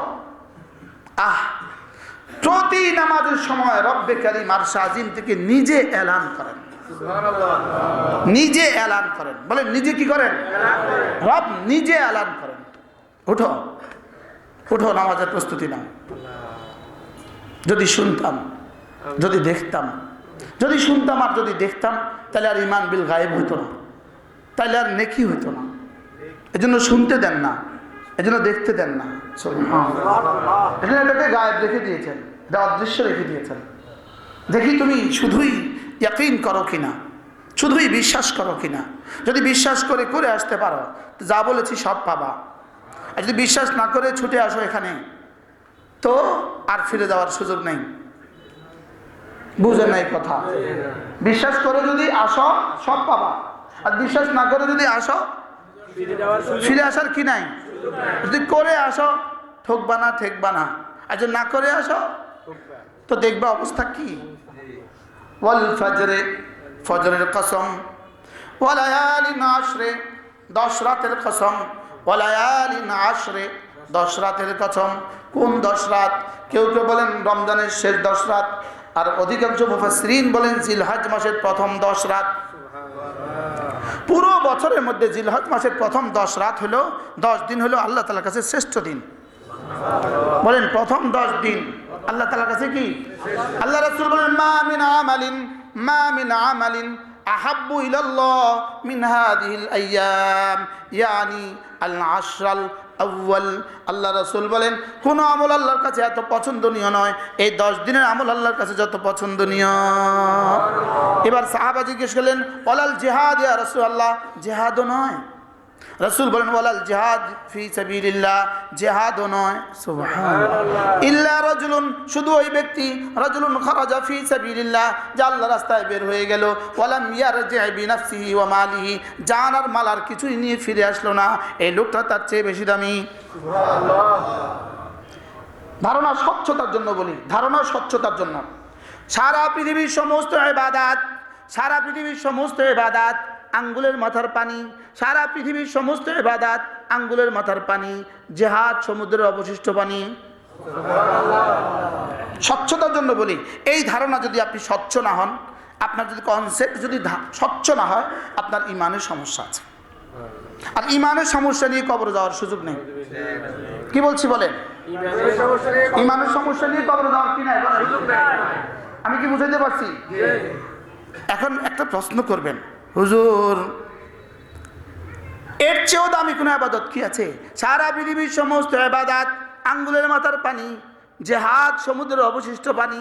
প্রতি নামাজের সময় রব্বে কারীম আরশ আজিম থেকে নিজে এলান করেন, নিজে এলান করেন। বলেন নিজে কি করেন? রব নিজে এলান করেন, উঠো উঠো, নামাজের প্রস্তুতি নাও। যদি শুনতাম, যদি দেখতাম, যদি শুনতাম আর যদি দেখতাম, তাহলে আর ইমান বিল গায়েব হইতো না, তাহলে আর নেকি হইতো না। এজন্য শুনতে দেন না, এজন্য দেখতে দেন না। এজন্য এটাকে গায়েব রেখে দিয়েছেন, এটা অদৃশ্য রেখে দিয়েছেন। দেখি তুমি শুধুই ইয়াকিন করো কিনা, শুধুই বিশ্বাস করো কিনা। যদি বিশ্বাস করে করে আসতে পারো, যা বলেছি সব পাবা। আর যদি বিশ্বাস না করে ছুটে আসো এখানে, তো আর ফিরে যাওয়ার সুযোগ নেই। বুঝেন নাই কথা? বিশ্বাস করে যদি আসো সব পাবা, আর বিশ্বাস না করে যদি আসো ফিরে আসার কি নাই। যদি করে আসো ঠকবা না, ঠেকবা না। আর যদি না করে আসো তো দেখবা অবস্থা কি। ওয়াল ফজরে, ফজরের কসম। ওয়ালায়ালিন আশরে, 10 রাতের কসম। ওয়ালায়ালিন আশরে, 10 রাতের কসম। কোন 10 রাত? কেউ কেউ বলেন রমজানের শেষ 10 রাত, আর অধিকাংশ মুফাসসিরিন বলেন জিলহজ মাসের প্রথম 10 রাত। পুরো বছরের মধ্যে জিলহজ মাসের প্রথম 10 রাত হলো, 10 দিন হলো আল্লাহ তাআলার কাছে শ্রেষ্ঠ দিন। বলেন প্রথম 10 দিন আল্লাহ তাআলার কাছে কি? আল্লাহ রাসূল বলেন মা মিন আমালিন আহাব্বু ইলাল্লাহ মিন হাদিহিল আইয়াম, ইয়ানি আল আশরাল আউয়াল। আল্লাহ রাসূল বলেন কোন আমল আল্লাহর কাছে এত পছন্দনীয় নয় এই 10 দিনের আমল আল্লাহর কাছে যত পছন্দনীয়। এবার সাহাবা জিজ্ঞেস করলেন ওয়ালাল জিহাদ ইয়া রাসূলুল্লাহ, জিহাদও নয়? রাসূল বলেন ওয়ালাল জিহাদ ফি সাবিলিল্লাহ, জিহাদও নয়। সুবহানাল্লাহ। ইল্লা রাজুলুন, শুধু ওই ব্যক্তি, রাজুলুন খারাজা ফি সাবিলিল্লাহ, যে আল্লাহর রাস্তায় বের হয়ে গেল, ওয়ালাম ইয়ারজি বিনাফসিহি ওয়া মালিহি, জান আর মাল আর কিছুই নিয়ে ফিরে আসলো না, এই লোকটা তার চেয়ে বেশি দামি। সুবহানাল্লাহ। ধারণা স্বচ্ছতার জন্য বলি, ধারণা স্বচ্ছতার জন্য। সারা পৃথিবীর সমস্ত ইবাদত, সারা পৃথিবীর সমস্ত ইবাদত আঙ্গুলের মাথার পানি, সারা পৃথিবীর সমস্ত ইবাদত আঙ্গুলের মাথার পানি, জিহাদ সমুদ্রের অবশিষ্ট পানি। স্বচ্ছতার জন্য বলি, এই ধারণা যদি আপনি স্বচ্ছ না হন, আপনার যদি কনসেপ্ট যদি স্বচ্ছ না হয়, আপনার ইমানের সমস্যা আছে। আর ইমানের সমস্যা নিয়ে কবরে যাওয়ার সুযোগ নেই। কি বলছি বলেন? ইমানের সমস্যা নিয়ে কবরে যাওয়ার কি নাই? আমি কি বুঝাইতে পারছি? এখন একটা প্রশ্ন করবেন, হুজুর এর চেয়েও দামি কোনো ইবাদত কি আছে? সারা পৃথিবীর সমস্ত ইবাদত আঙ্গুলের মাথার পানি, জিহাদ সমুদ্রের অবশিষ্ট পানি।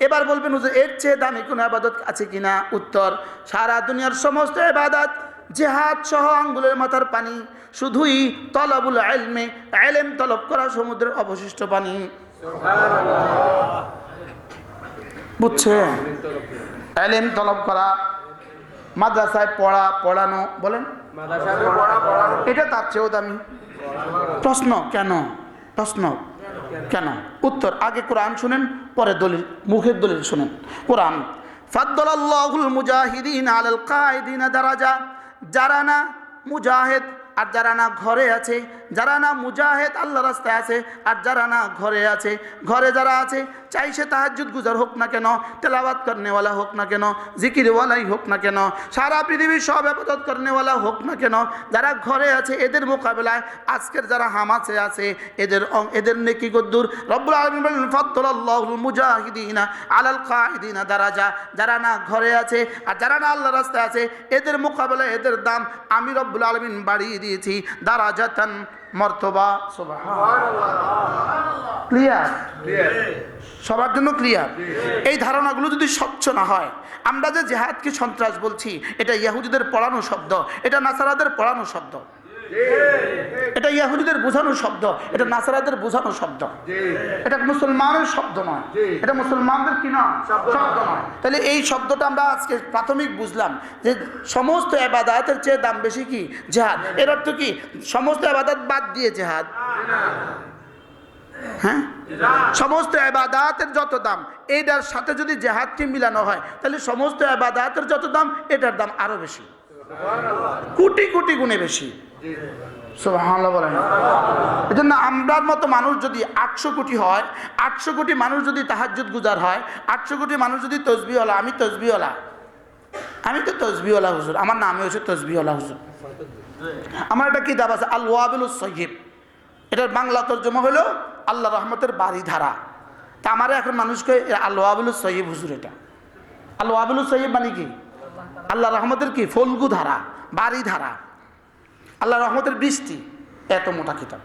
এবার বলবেন হুজুর এর চেয়ে দামি কোনো ইবাদত আছে কিনা? উত্তর, সারা দুনিয়ার সমস্ত ইবাদত জিহাদ সহ আঙ্গুলের মাথার পানি, শুধুই তলবুল ইলমে, ইলম তলব করা সমুদ্রের অবশিষ্ট পানি। বুঝছেন? ইলম তলব করা, মাদ্রাসায় পড়ানো, বলেন এটা তার চেয়েও দামি। প্রশ্ন কেন? প্রশ্ন কেন? উত্তর, আগে কোরআন শুনেন, পরে দলিল, মুখের দলিল শুনেন। কোরআন, ফাদ্দালাল্লাহুল মুজাহিদিন আলাল কায়দিনা দারাজা, যারা না মুজাহিদ আর যারা না ঘরে আছে, যারা না মুজাহিদ আল্লাহ রাস্তায় আছে আর যারা না ঘরে আছে, ঘরে যারা আছে চাই সে তাহাজ্জুদ গুজার হোক না কেন, তেলাওয়াত করনেওয়ালা হোক না কেন, জিকিরওয়ালাই হোক না কেন, সারা পৃথিবীর সব ইবাদত করনেওয়ালা হোক না কেন, যারা ঘরে আছে এদের মোকাবেলায় আজকের যারা হামাসে আছে এদের নেকি কদ্দুর। রব্বুল আলামিন বলেন ফাদ্দালাল্লাহুল মুজাহিদিনা আলাল কায়দিনা দারাজা, যারা না ঘরে আছে আর যারা না আল্লাহ রাস্তায় আছে এদের মোকাবেলায় এদের দাম আমি রব্বুল আলামিন বাড়িয়ে দিয়েছি দারাজাতান, মর্তবা। সুবহানাল্লাহ। ক্লিয়ার? সবার জন্য ক্লিয়ার? এই ধারণাগুলো যদি স্বচ্ছ না হয়, আমরা যে জিহাদকে সন্ত্রাস বলছি এটা ইহুদিদের পড়ানো শব্দ, এটা নাসারাদের পড়ানো শব্দ, এটা ইহুদিদের বোঝানো শব্দ, এটা নাসারাদের বোঝানো শব্দ, এটা মুসলমানের শব্দ নয়, এটা মুসলমানদের কি না শব্দ নয়। তাহলে এই শব্দটা আমরা আজকে প্রাথমিক বুঝলাম যে সমস্ত ইবাদতের চেয়ে দাম বেশি কি? জিহাদ। এর অর্থ কি সমস্ত ইবাদত বাদ দিয়ে জিহাদ? হ্যাঁ, সমস্ত ইবাদতের যত দাম এটার সাথে যদি জিহাদকে মিলানো হয় তাহলে সমস্ত ইবাদতের যত দাম এটার দাম আরো বেশি, কোটি কোটি গুণে বেশি। সুবহানাল্লাহ বলেন। এজন্য আমরার মতো মানুষ যদি 800 কোটি হয়, 800 কোটি মানুষ যদি তাহাজ্জুদ গুজার হয়, 800 কোটি মানুষ যদি তসবিহওয়ালা, আমি তসবিহওয়ালা, আমি তো তসবিহওয়ালা হুজুর, আমার নামে হচ্ছে তসবিহওয়ালা হুজুর। আমার একটা কিতাব আছে আল ওয়াবিলুস সাইয়্যিব, এটার বাংলা তর্জমা হলো আল্লাহ রহমতের বাড়ি ধারা। তা আমার এখন মানুষকে আল ওয়াবিলুস সাইয়্যিব হুজুর, এটা আল ওয়াবিলুস সাইয়্যিব মানে কি? আল্লাহ রহমতের কি ফলগু ধারা, বাড়ি ধারা, আল্লাহ রহমতের বৃষ্টি, এত মোটা কিতাব।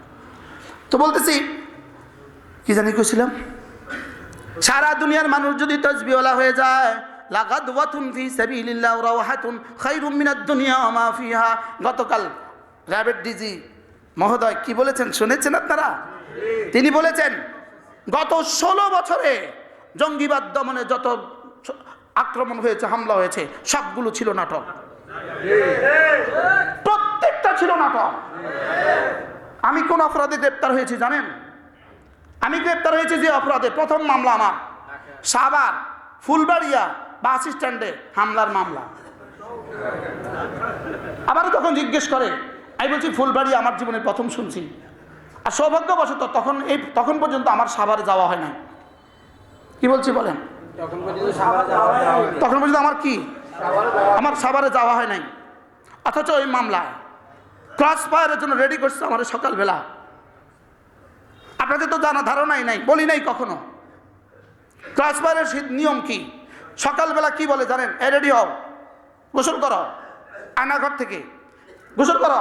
তো বলতেছি কি জানি কইছিলাম, সারা দুনিয়ার মানুষ যদি তাসবিহওয়ালা হয়ে যায়, লাগাদওয়াতুন ফি সাবিলিল্লাহ ওয়া রাওহাতুন খায়রুম মিনাদ দুনিয়া ওয়া মা ফিহা। গতকাল র্যাবের ডিজি মহোদয় কি বলেছেন শুনেছেন আপনারা? তিনি বলেছেন গত 16 বছরে জঙ্গিবাদ দমনে যত আক্রমণ হয়েছে, হামলা হয়েছে, সবগুলো ছিল নাটক, প্রত্যেকটা ছিল নাটক। আমি কোন অপরাধে গ্রেপ্তার হয়েছি জানেন? আমি গ্রেপ্তার হয়েছি যে অপরাধে, প্রথম মামলা আমার সাভার ফুলবাড়িয়া বাস স্ট্যান্ডে হামলার মামলা। আবারও তখন জিজ্ঞেস করে, আমি বলছি ফুলবাড়িয়া আমার জীবনে প্রথম শুনছি। আর সৌভাগ্যবশত তখন পর্যন্ত আমার সাভারে যাওয়া হয় না। কি বলছি বলেন? তখন পর্যন্ত আমার কি, আমার সাভারে যাওয়া হয় নাই। অথচ ওই মামলায় ক্রস ফায়ারের জন্য রেডি করছে আমার সকালবেলা। আপনাদের তো জানা ধারণাই নাই, বলি নাই কখনো। ক্রস ফায়ারের নিয়ম কি? সকালবেলা কি বলে জানেন? এ রেডি হও, গোসল করো, আয়নাঘর থেকে গোসল করো,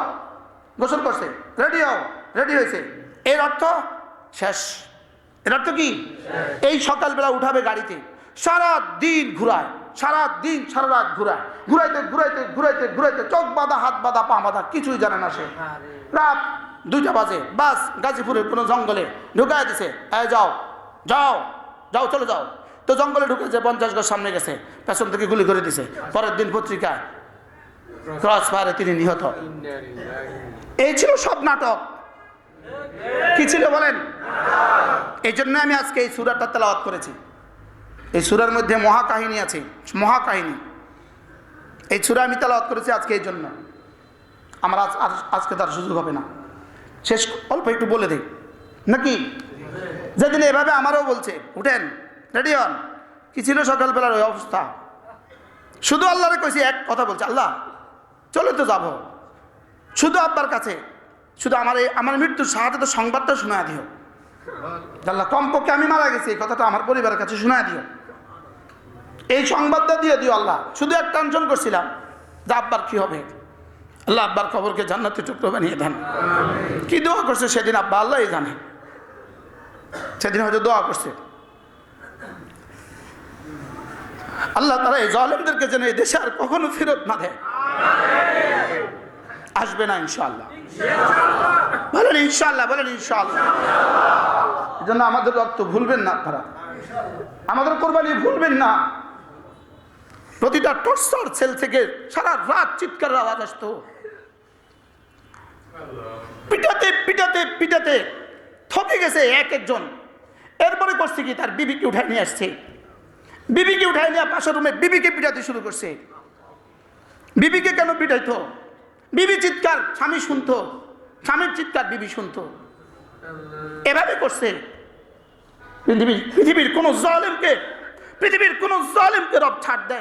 গোসল করছে, রেডি হও, রেডি হয়েছে, এর অর্থ শেষ। এর অর্থ কি? এই সকালবেলা উঠাবে গাড়িতে, সারা দিন ঘুরায়, সারা দিন সারা রাত ঘুরায়, ঘুরাইতে ঘুরাইতে ঘুরাইতে ঘুরাইতে চোখ বাঁধা, হাত বাঁধা, পা বাঁধা, কিছুই জানে না সে। রাত 2টা বাজে বাস গাজীপুরের কোনো জঙ্গলে ঢুকাই দিছে, যাও যাও যাও চলে যাও। তো জঙ্গলে ঢুকেছে, 50 গজ সামনে গেছে, পেছন থেকে গুলি করে দিছে। পরের দিন পত্রিকায় ক্রস ফায়ারে তিনি নিহত। এই ছিল সব নাটক। কি ছিল বলেন? এই জন্য আমি আজকে এই সূরাটা তেলাওয়াত করেছি। এই সূরার মধ্যে মহাকাহিনী আছে, মহাকাহিনী। এই সূরা আমি তেলাওয়াত করেছি আজকে এই জন্য। আমার আজকে তার সুযোগ হবে না, শেষ অল্প একটু বলে দিই নাকি? যেদিন এভাবে আমারও বলছে উঠেন, রেডি হন, কি ছিল সকালবেলার ওই অবস্থা? শুধু আল্লাহরে কইছি, এক কথা বলছে, আল্লাহ চলে তো যাব, শুধু আব্বার কাছে শুধু আমার মৃত্যুর শাহাদাতের সংবাদটা শোনা দিও আল্লাহ, কমপক্ষে আমি মারা গেছি এই কথাটা আমার পরিবারের কাছে শোনা দিও, এই সংবাদটা দিয়ে দিও আল্লাহ। শুধু এক টেনশন করছিলাম যে আব্বার কি হবে, আল্লাহ আব্বার খবরকে জান্নাতের টুকরো বানিয়ে দেন। কি দোয়া করছে সেদিন আব্বা আল্লাহই জানে, সেদিন হয়তো দোয়া করছে আল্লাহ তারা এই জালেমদেরকে যেন এই দেশে আর কখনো ফেরত না দেয়। আসবে না ইনশাআল্লাহ, বলেন ইনশাআল্লাহ, বলেন ইনশাআল্লাহ। এই জন্য আমাদের রক্ত ভুলবেন না আপনারা, আমাদের কোরবানি ভুলবেন না। প্রতিটা টর্চার সেল থেকে সারা রাত চিৎকারের আওয়াজ আসতো, পিটাতে পিটাতে পিটাতে থকে গেছে এক একজন। এরপরে করছে কি, তার বিবিকে উঠায় নিয়ে আসছে, বিবিকে উঠায় নিয়ে পাশের রুমে বিবিকে পিটাতে শুরু করছে। বিবিকে কেন পিটাইতো? বিবি চিৎকার স্বামী শুনতো, স্বামীর চিৎকার বিবি শুনতো, এভাবে করছে। পৃথিবীর কোন জালেমকে রব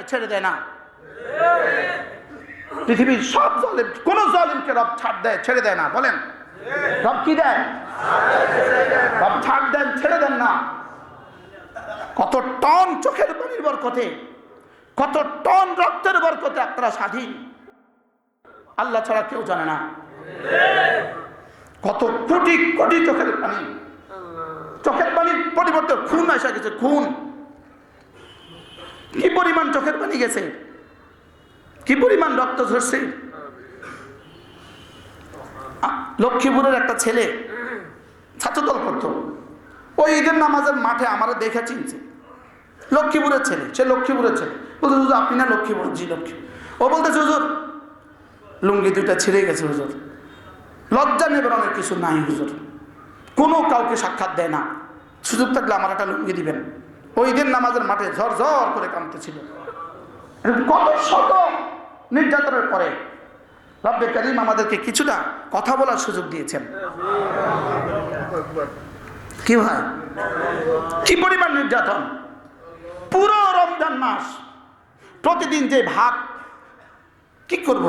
ছেড়ে দেয় না। পৃথিবীর সব জালেম, কোন জালেমকে রব ছাড় দেয়, ছেড়ে দেয় না। বলেন রব কি দেয়? রব ছাড় দেন, ছেড়ে দেন না। কত টন চোখের পানির বরকতে, কত টন রক্তের বরকতে আপনারা স্বাধীন, আল্লাহ ছাড়া কেউ জানে না। কত কোটি কোটি চোখের পানি, চোখের পানির পরিবর্তে খুন আসা গেছে, খুন। কি পরিমাণ চোখের পানি গেছে, কি পরিমাণ রক্ত ঝরছে। লক্ষ্মীপুরের একটা ছেলে ছাত্রদল করতো, ওই ঈদের নামাজের মাঠে আমার দেখা চিনছে। লক্ষ্মীপুরের ছেলে, সে লক্ষ্মীপুরের ছেলে। বলতে হুজুর আপনি না লক্ষ্মীপুর? জি লক্ষ্মী। ও বলতেছে হুজুর লুঙ্গি দুইটা ছিঁড়ে গেছে হুজুর, লজ্জা নেবার অনেক কিছু নাই হুজুর, কোনো কাউকে সাক্ষাৎ দেয় না, সুযোগ থাকলে আমার একটা লুঙ্গি দিবেন। ওই দিন নামাজের মাঠে ঝর ঝর করে কাঁদতেছিল। কত শত নির্যাতনের পরে রব্বে কারীম আমাদেরকে কিছুটা কথা বলার সুযোগ দিয়েছেন। কি ভাই, কি পরিমাণ নির্যাতন! পুরো রমজান মাস প্রতিদিন যে ভাত, কি করব,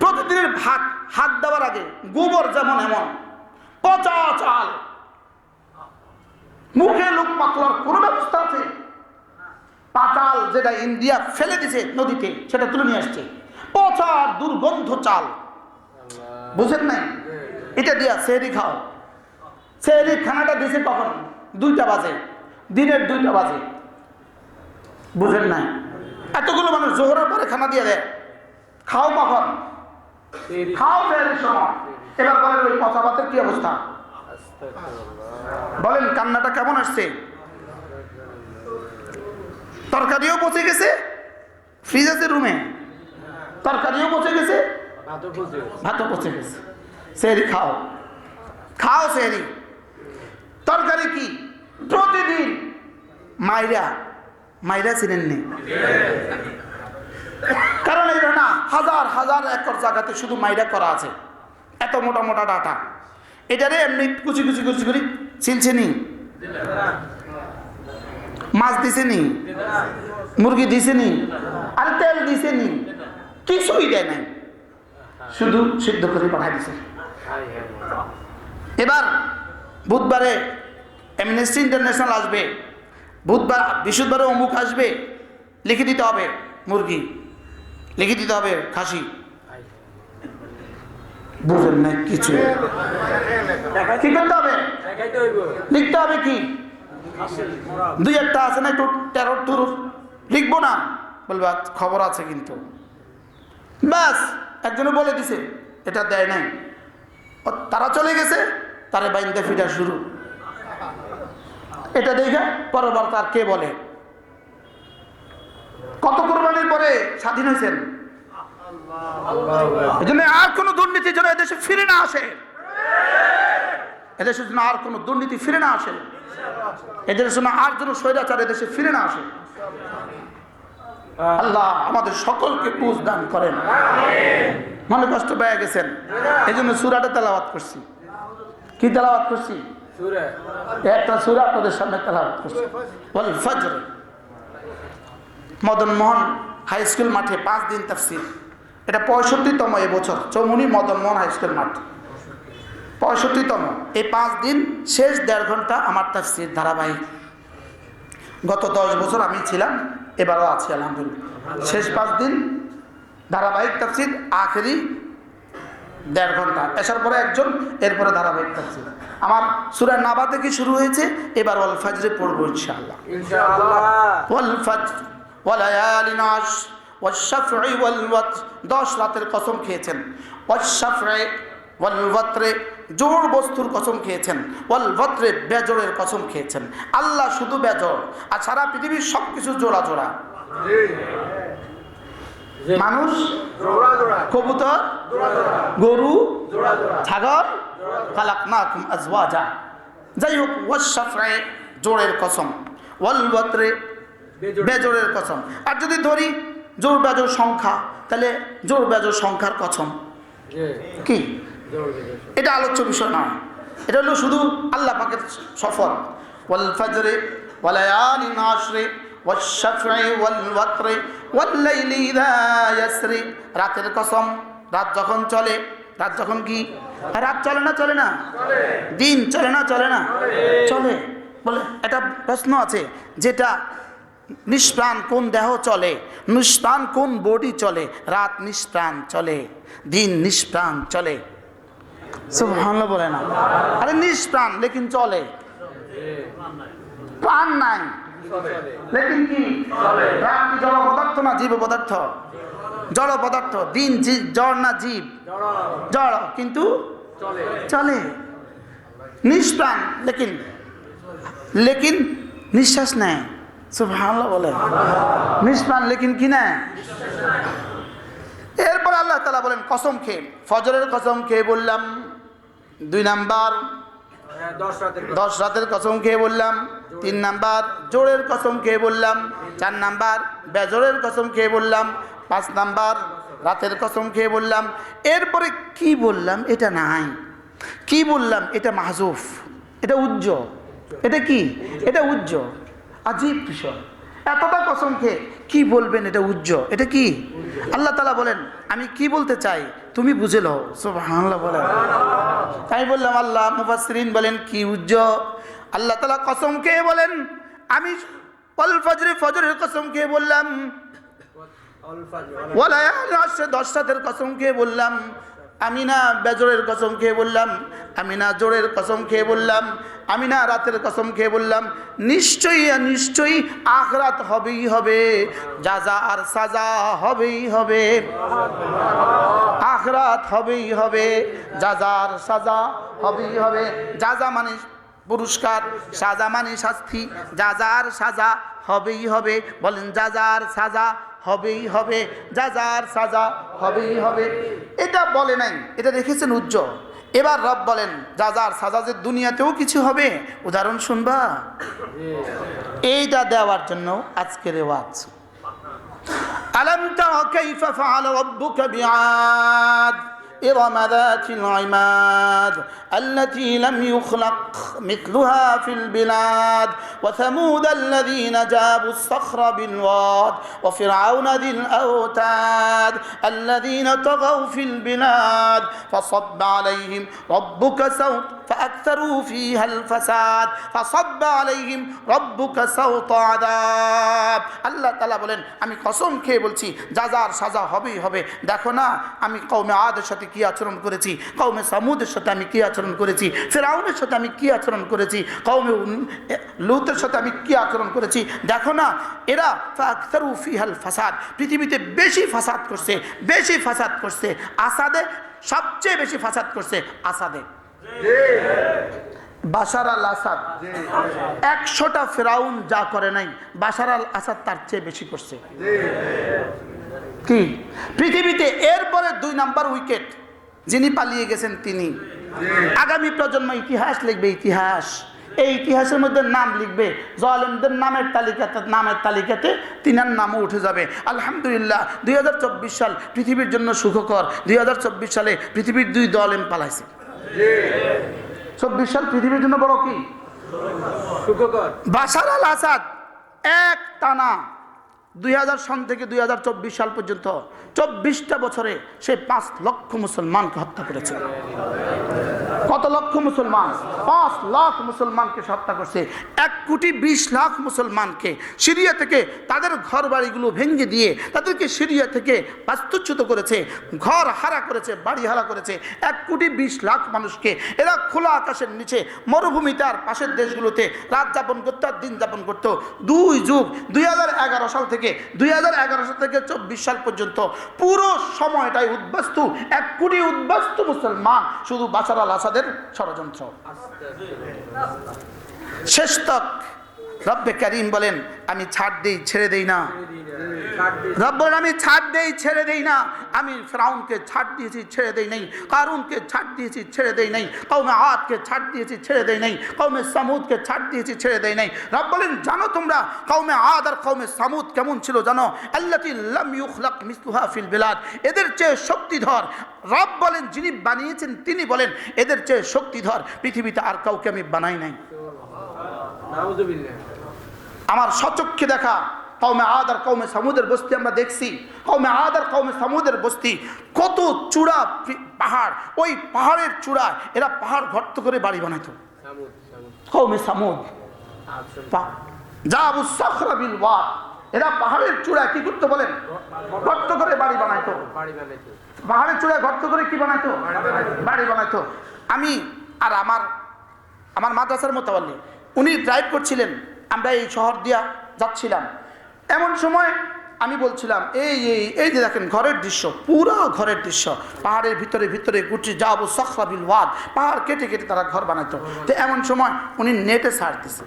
প্রতিদিনের ভাত হাত দেওয়ার আগে গোবর যেমন এমন পচা চাল, মুখে লোক পাতলার কোন ব্যবস্থা আছে? পাতাল যেটা ইন্ডিয়া ফেলে দিছে নদীতে, সেটা তুলে নিয়ে আসছে, পচা দুর্গন্ধ চাল। বুঝেন নাই? এটা দিয়া সেহরি খাও। সেহরি খানাটা দিছে কখন? 2টা বাজে, দিনের 2টা বাজে। বুঝেন নাই? এতগুলো মানুষ জোহরের পরে খানা দিয়ে দেয়, খাও কখন? খাও সেহরির সময়। এবার বলেন ওই পচা ভাতের কি অবস্থা? বলেন কান্নাটা কেমন আসছে? তরকারিও পচে গেছে, ফ্রিজ আছে রুমে, তরকারিও পচে গেছে, ভাতও পচে গেছে। সেহরি খাও, খাও সেহরি। তরকারি কি? প্রতিদিন মাইরা মাইরা চিনেননি? কারণ এটা না হাজার হাজার একর জায়গাতে শুধু মাইরা করা আছে, এত মোটা মোটা ডাটা। এটারে এমনি কুচি কুচি কুচি করি ছিলছে নি, মাছ দিছে নি, মুরগি দিছে নি, আর তেল দিছে নি, কিছুই দেয় নাই, শুধু সিদ্ধ করে পাঠাই দিছে। এবার বুধবারে অ্যামনেস্টি ইন্টারন্যাশনাল আসবে, বুধবার বৃহস্পতিবারে অমুক আসবে, লিখে দিতে হবে মুরগি, লিখে দিতে হবে খাসি। বুঝেন না কিছু? কি করতে হবে? লিখতে হবে কি? 2-1টা আছে না একটু টেরর টুরুর, লিখবো না, বলবে খবর আছে কিন্তু। ব্যাস, একজনে বলে দিছে, এটা দেয় নাই, তারা চলে গেছে, তারে বাইন্দা ফিটা শুরু। এটা দেখে পরবার তার কে বলে? কত কোরবানির পরে স্বাধীন হয়েছেন। এই জন্য আর কোন দুর্নীতি যেন এদেশে ফিরে না আসে, এদেশের জন্য আর কোন দুর্নীতি ফিরে না আসে, এদেশের জন্য আর যেন স্বৈরাচার এদেশে ফিরে না আসে। আল্লাহ আমাদের সকলকে বুঝ দান করেন। মনে কষ্ট পেয়ে গেছেন, এই জন্য সূরাটা তেলাওয়াত করছি। কি তেলাওয়াত করছি? একটা সূরা আপনাদের সামনে তেলাওয়াত করছি, ওয়াল ফজর। মদন মোহন হাই স্কুল মাঠে 5 দিন তাফসীর। এটা 65তম এবছর চৌমুহনী মদন মোহন হাই স্কুল মাঠ, 65তম। এই 5 দিন শেষ 1.5 ঘন্টা আমার তাফসীর ধারাবাহিক। গত 10 বছর আমি ছিলাম, এবারও আছি আলহামদুলিল্লাহ। শেষ 5 দিন ধারাবাহিক তাফসীর, আখেরি 1.5 ঘন্টা, এসার পরে একজন, এরপরে ধারাবাহিক তাফসীর। আমার সূরা নাবা থেকে শুরু হয়েছে, এবার ওয়াল ফাজরে পড়বো ইনশাআল্লাহ। ওয়াল ফাজর ওয়া লায়ালিন আশর ওয়াশ শাফঈ ওয়াল ওয়াতর, 10 রাতের কসম খেয়েছেন। ওয়াশ শাফঈ ওয়াল ওয়াতরে, জোড় বস্তুর কসম খেয়েছেন। ওয়াল ওয়াতরে, বেজোড়ের কসম খেয়েছেন। আল্লাহ শুধু বেজোড়, আর সারা পৃথিবীর সবকিছু জোড়া জোড়া। মানুষ কবুতর, গরু, ছাগল, খালাকনাকুম আজওয়াজা। যাই হোক, ওয়াশ শাফঈ জোড়ের কসম, ওয়াল ওয়াতরে বেজোড়ের কসম। আর যদি ধরি জোড় বেজোড় সংখ্যা, তাহলে জোড় বেজোড় সংখ্যার কসম কি? এটা আলোচ্য বিষয় নয়, এটা হলো শুধু আল্লাহ পাকের শপথ। ওয়াল ফাজরে ওয়া লায়ালিন আশরে ওয়াশ শাফঈ ওয়াল ওয়াতরে ওয়াল লাইলি ইযা ইয়াসরি, রাতের কসম। রাত যখন চলে, রাত যখন কি? রাত চলে না চলে না? দিন চলে না চলে না? চলে। বলে এটা প্রশ্ন আছে, যেটা নিষ্প্রাণ কোন দেহ চলে, নিষ্প্রাণ কোন বডি চলে? রাত নিষ্প্রাণ চলে, দিন নিষ্প্রাণ চলে। সুবহানাল্লাহ বলে না? আরে নিষ্প্রাণ লেকিন চলে, প্রাণ নাই লেকিন কি চলে। রাত কি জড় পদার্থ না জীব পদার্থ? জড় পদার্থ। দিন জড় না জীব? জড়, কিন্তু চলে। নিষ্প্রাণ লেকিন লেকিন নিঃশ্বাস নেয়। সুবহানাল্লাহ বলেন। নিষ্প্রাণ লেকিন কি নেয়? এরপর আল্লাহ তাআলা বলেন কসম খেয়ে, ফজরের কসম খেয়ে বললাম 2 নাম্বার, 10 রাতের কসম খেয়ে বললাম 3 নাম্বার, জোড়ের কসম খেয়ে বললাম 4 নাম্বার, বেজোড়ের কসম খেয়ে বললাম 5 নাম্বার, রাতের কসম খেয়ে বললাম। এরপরে কি বললাম এটা নাই, কি বললাম এটা মাহজুফ, এটা উজ্জ। এটা কি? এটা উজ্জ। আজীব বিষয়, এতটা কসম খেয়ে কি বলবেন এটা উজ্জ, এটা কি? আল্লাহ তাআলা বলেন আমি কি বলতে চাই তুমি বুঝে লও। সুবহানাল্লাহ বলেন। তাই বললাম আল্লাহ মুফাসসিরিন বলেন কি উজ্জ? আল্লাহ তাআলা কসম খেয়ে বলেন আমি ওয়াল ফজরে, ফজরের কসম খেয়ে বললাম, ওয়া লায়ালিন আশর 10 রাতের কসম খেয়ে বললাম, আমি না বেজোড়ের কসম খেয়ে বললাম, আমি না জোড়ের কসম খেয়ে বললাম, আমি না রাতের কসম খেয়ে বললাম। নিশ্চয়ই নিশ্চয়ই আখিরাত হবেই হবে, জাযা আর সাজা হবেই হবে। আখিরাত হবেই হবে, জাযা আর সাজা হবেই হবে। জাযা মানে পুরস্কার, সাজা মানে শাস্তি। জাযা আর সাজা হবেই হবে। বলেন জাযা আর সাজা হবেই হবে, জাযা আর সাজা হবেই হবে। এটা বলে নাই, এটা রেখেছেন উজ্জ। এবার রব বলেন জাযা আর সাজা যে দুনিয়াতেও কিছু হবে, উদাহরণ শুনবা? এইটা দেওয়ার জন্য আজকের ওয়াজ। আলাম তারা কাইফা ফাআলা রাব্বুকা বিআদ إرم ذات العماد التي لم يخلق مثلها في البلاد وثمود الذين جابوا الصخر بالواد وفرعون ذي الأوتاد الذين طغوا في البلاد فصب عليهم ربك سوط فأكثروا فيها الفساد فصب عليهم ربك سوط عذاب। আল্লাহ তাআলা বলেন আমি কসম খেয়ে বলছি জাযার সাজা হবেই হবে। দেখো না আমি কওমে আদের সাথে কি আচরণ করেছি, কওমে সামুদের সাথে আমি কি আচরণ করেছি, ফিরআউনের সাথে আমি কি আচরণ করেছি, কওমে লূতের সাথে আমি কি আচরণ করেছি। দেখো না এরা ফাকতারু ফিহাল ফাসাদ, পৃথিবীতে বেশি ফাসাদ করছে, বেশি ফাসাদ করছে আসাদে, সবচেয়ে বেশি ফাসাদ করছে আসাদে। বাশার আল আসাদ 100টা ফিরাউন যা করে নাই বাশার আল আসাদ তার চেয়ে বেশি করছে। কি পৃথিবীতে এরপরে 2 নাম্বার উইকেট যিনি পালিয়ে গেছেন তিনি। আগামী প্রজন্ম ইতিহাস লিখবে, ইতিহাস। এই ইতিহাসের মধ্যে নাম লিখবে, জালেমদের নামের তালিকাতে তিনার নামও উঠে যাবে। আলহামদুলিল্লাহ 2024 সাল পৃথিবীর জন্য সুখকর। 2024 সালে পৃথিবীর 2 জালেম পালাইছে। 24 সাল পৃথিবীর জন্য বড় কি সুখকর। বাশার আল আসাদ এক টানা 2000 সন থেকে 2024 সাল পর্যন্ত 24টা বছরে সে 5 লক্ষ মুসলমানকে হত্যা করেছে। কত লক্ষ মুসলমান? 5 লাখ মুসলমানকে হত্যা করছে। 1,20,00,000 মুসলমানকে সিরিয়া থেকে তাদের ঘর বাড়িগুলো ভেঙে দিয়ে তাদেরকে সিরিয়া থেকে বাস্তুচ্যুত করেছে, ঘর হারা করেছে, বাড়ি হারা করেছে। 1,20,00,000 মানুষকে এরা খোলা আকাশের নিচে মরুভূমিতে আর পাশের দেশগুলোতে রাত যাপন করতো আর দিন যাপন করতো। 2 যুগ 2011 সাল থেকে 24 সাল পর্যন্ত পুরো সময়টাই উদ্বাস্তু, 1 কোটি উদ্বাস্তু মুসলমান, শুধু বাশার আল আসাদের ষড়যন্ত্র। শেষ তক রব্বে কারীম বলেন আমি ছাড় দেই ছেড়ে দেই না। রব বলেন আমি ছাড় দেই ছেড়ে দেই না। আমি ফিরআউনকে ছাড় দিয়েছি ছেড়ে দেই নাই, কারুনকে ছাড় দিয়েছি ছেড়ে দেই নাই, কওমে আদকে ছাড় দিয়েছি ছেড়ে দেই নাই, কওমে সামুদকে ছাড় দিয়েছি ছেড়ে দেই নাই। রব বলেন জানো তোমরা কওমে আদ আর কওমে সামুদ কেমন ছিল জানো? আল্লাতী লাম ইউখলাক মিসলুহা ফিল বিলাদ। এদের চেয়ে শক্তিধর রব বলেন যিনি বানিয়েছেন তিনি বলেন এদের চেয়ে শক্তিধর পৃথিবীতে আর কাউকে আমি বানাই নাই। আমার সচক্ষে দেখা কওমে আদ আর কওমে সামুদের বস্তি আমরা দেখছি। কওমে আদ আর কওমে সামুদের বস্তি কত চূড়া পাহাড়, ওই পাহাড়ের চূড়া এরা পাহাড় গর্ত করে বাড়ি বানাইতো। কওমে সামুদ জাবু সাখরা বিল ওয়াদ, এরা পাহাড়ের চূড়া কি করতে বলেন? গর্ত করে বাড়ি বানাইতো। পাহাড়ের চূড়ায় গর্ত করে কি বানাইতো? বাড়ি বানাইতো। আমি আর আমার মাদ্রাসার মোতাওয়াল্লি উনি ড্রাইভ করছিলেন, আমরা এই শহর দিয়া যাচ্ছিলাম। এমন সময় আমি বলছিলাম এই যে দেখেন ঘরের দৃশ্য, পুরো ঘরের দৃশ্য, পাহাড়ের ভিতরে ভিতরে গুটি যাবো সখরা বিল ওয়াদ, পাহাড় কেটে কেটে তারা ঘর বানাইতো। তো এমন সময় উনি নেটে ছাড়তেছে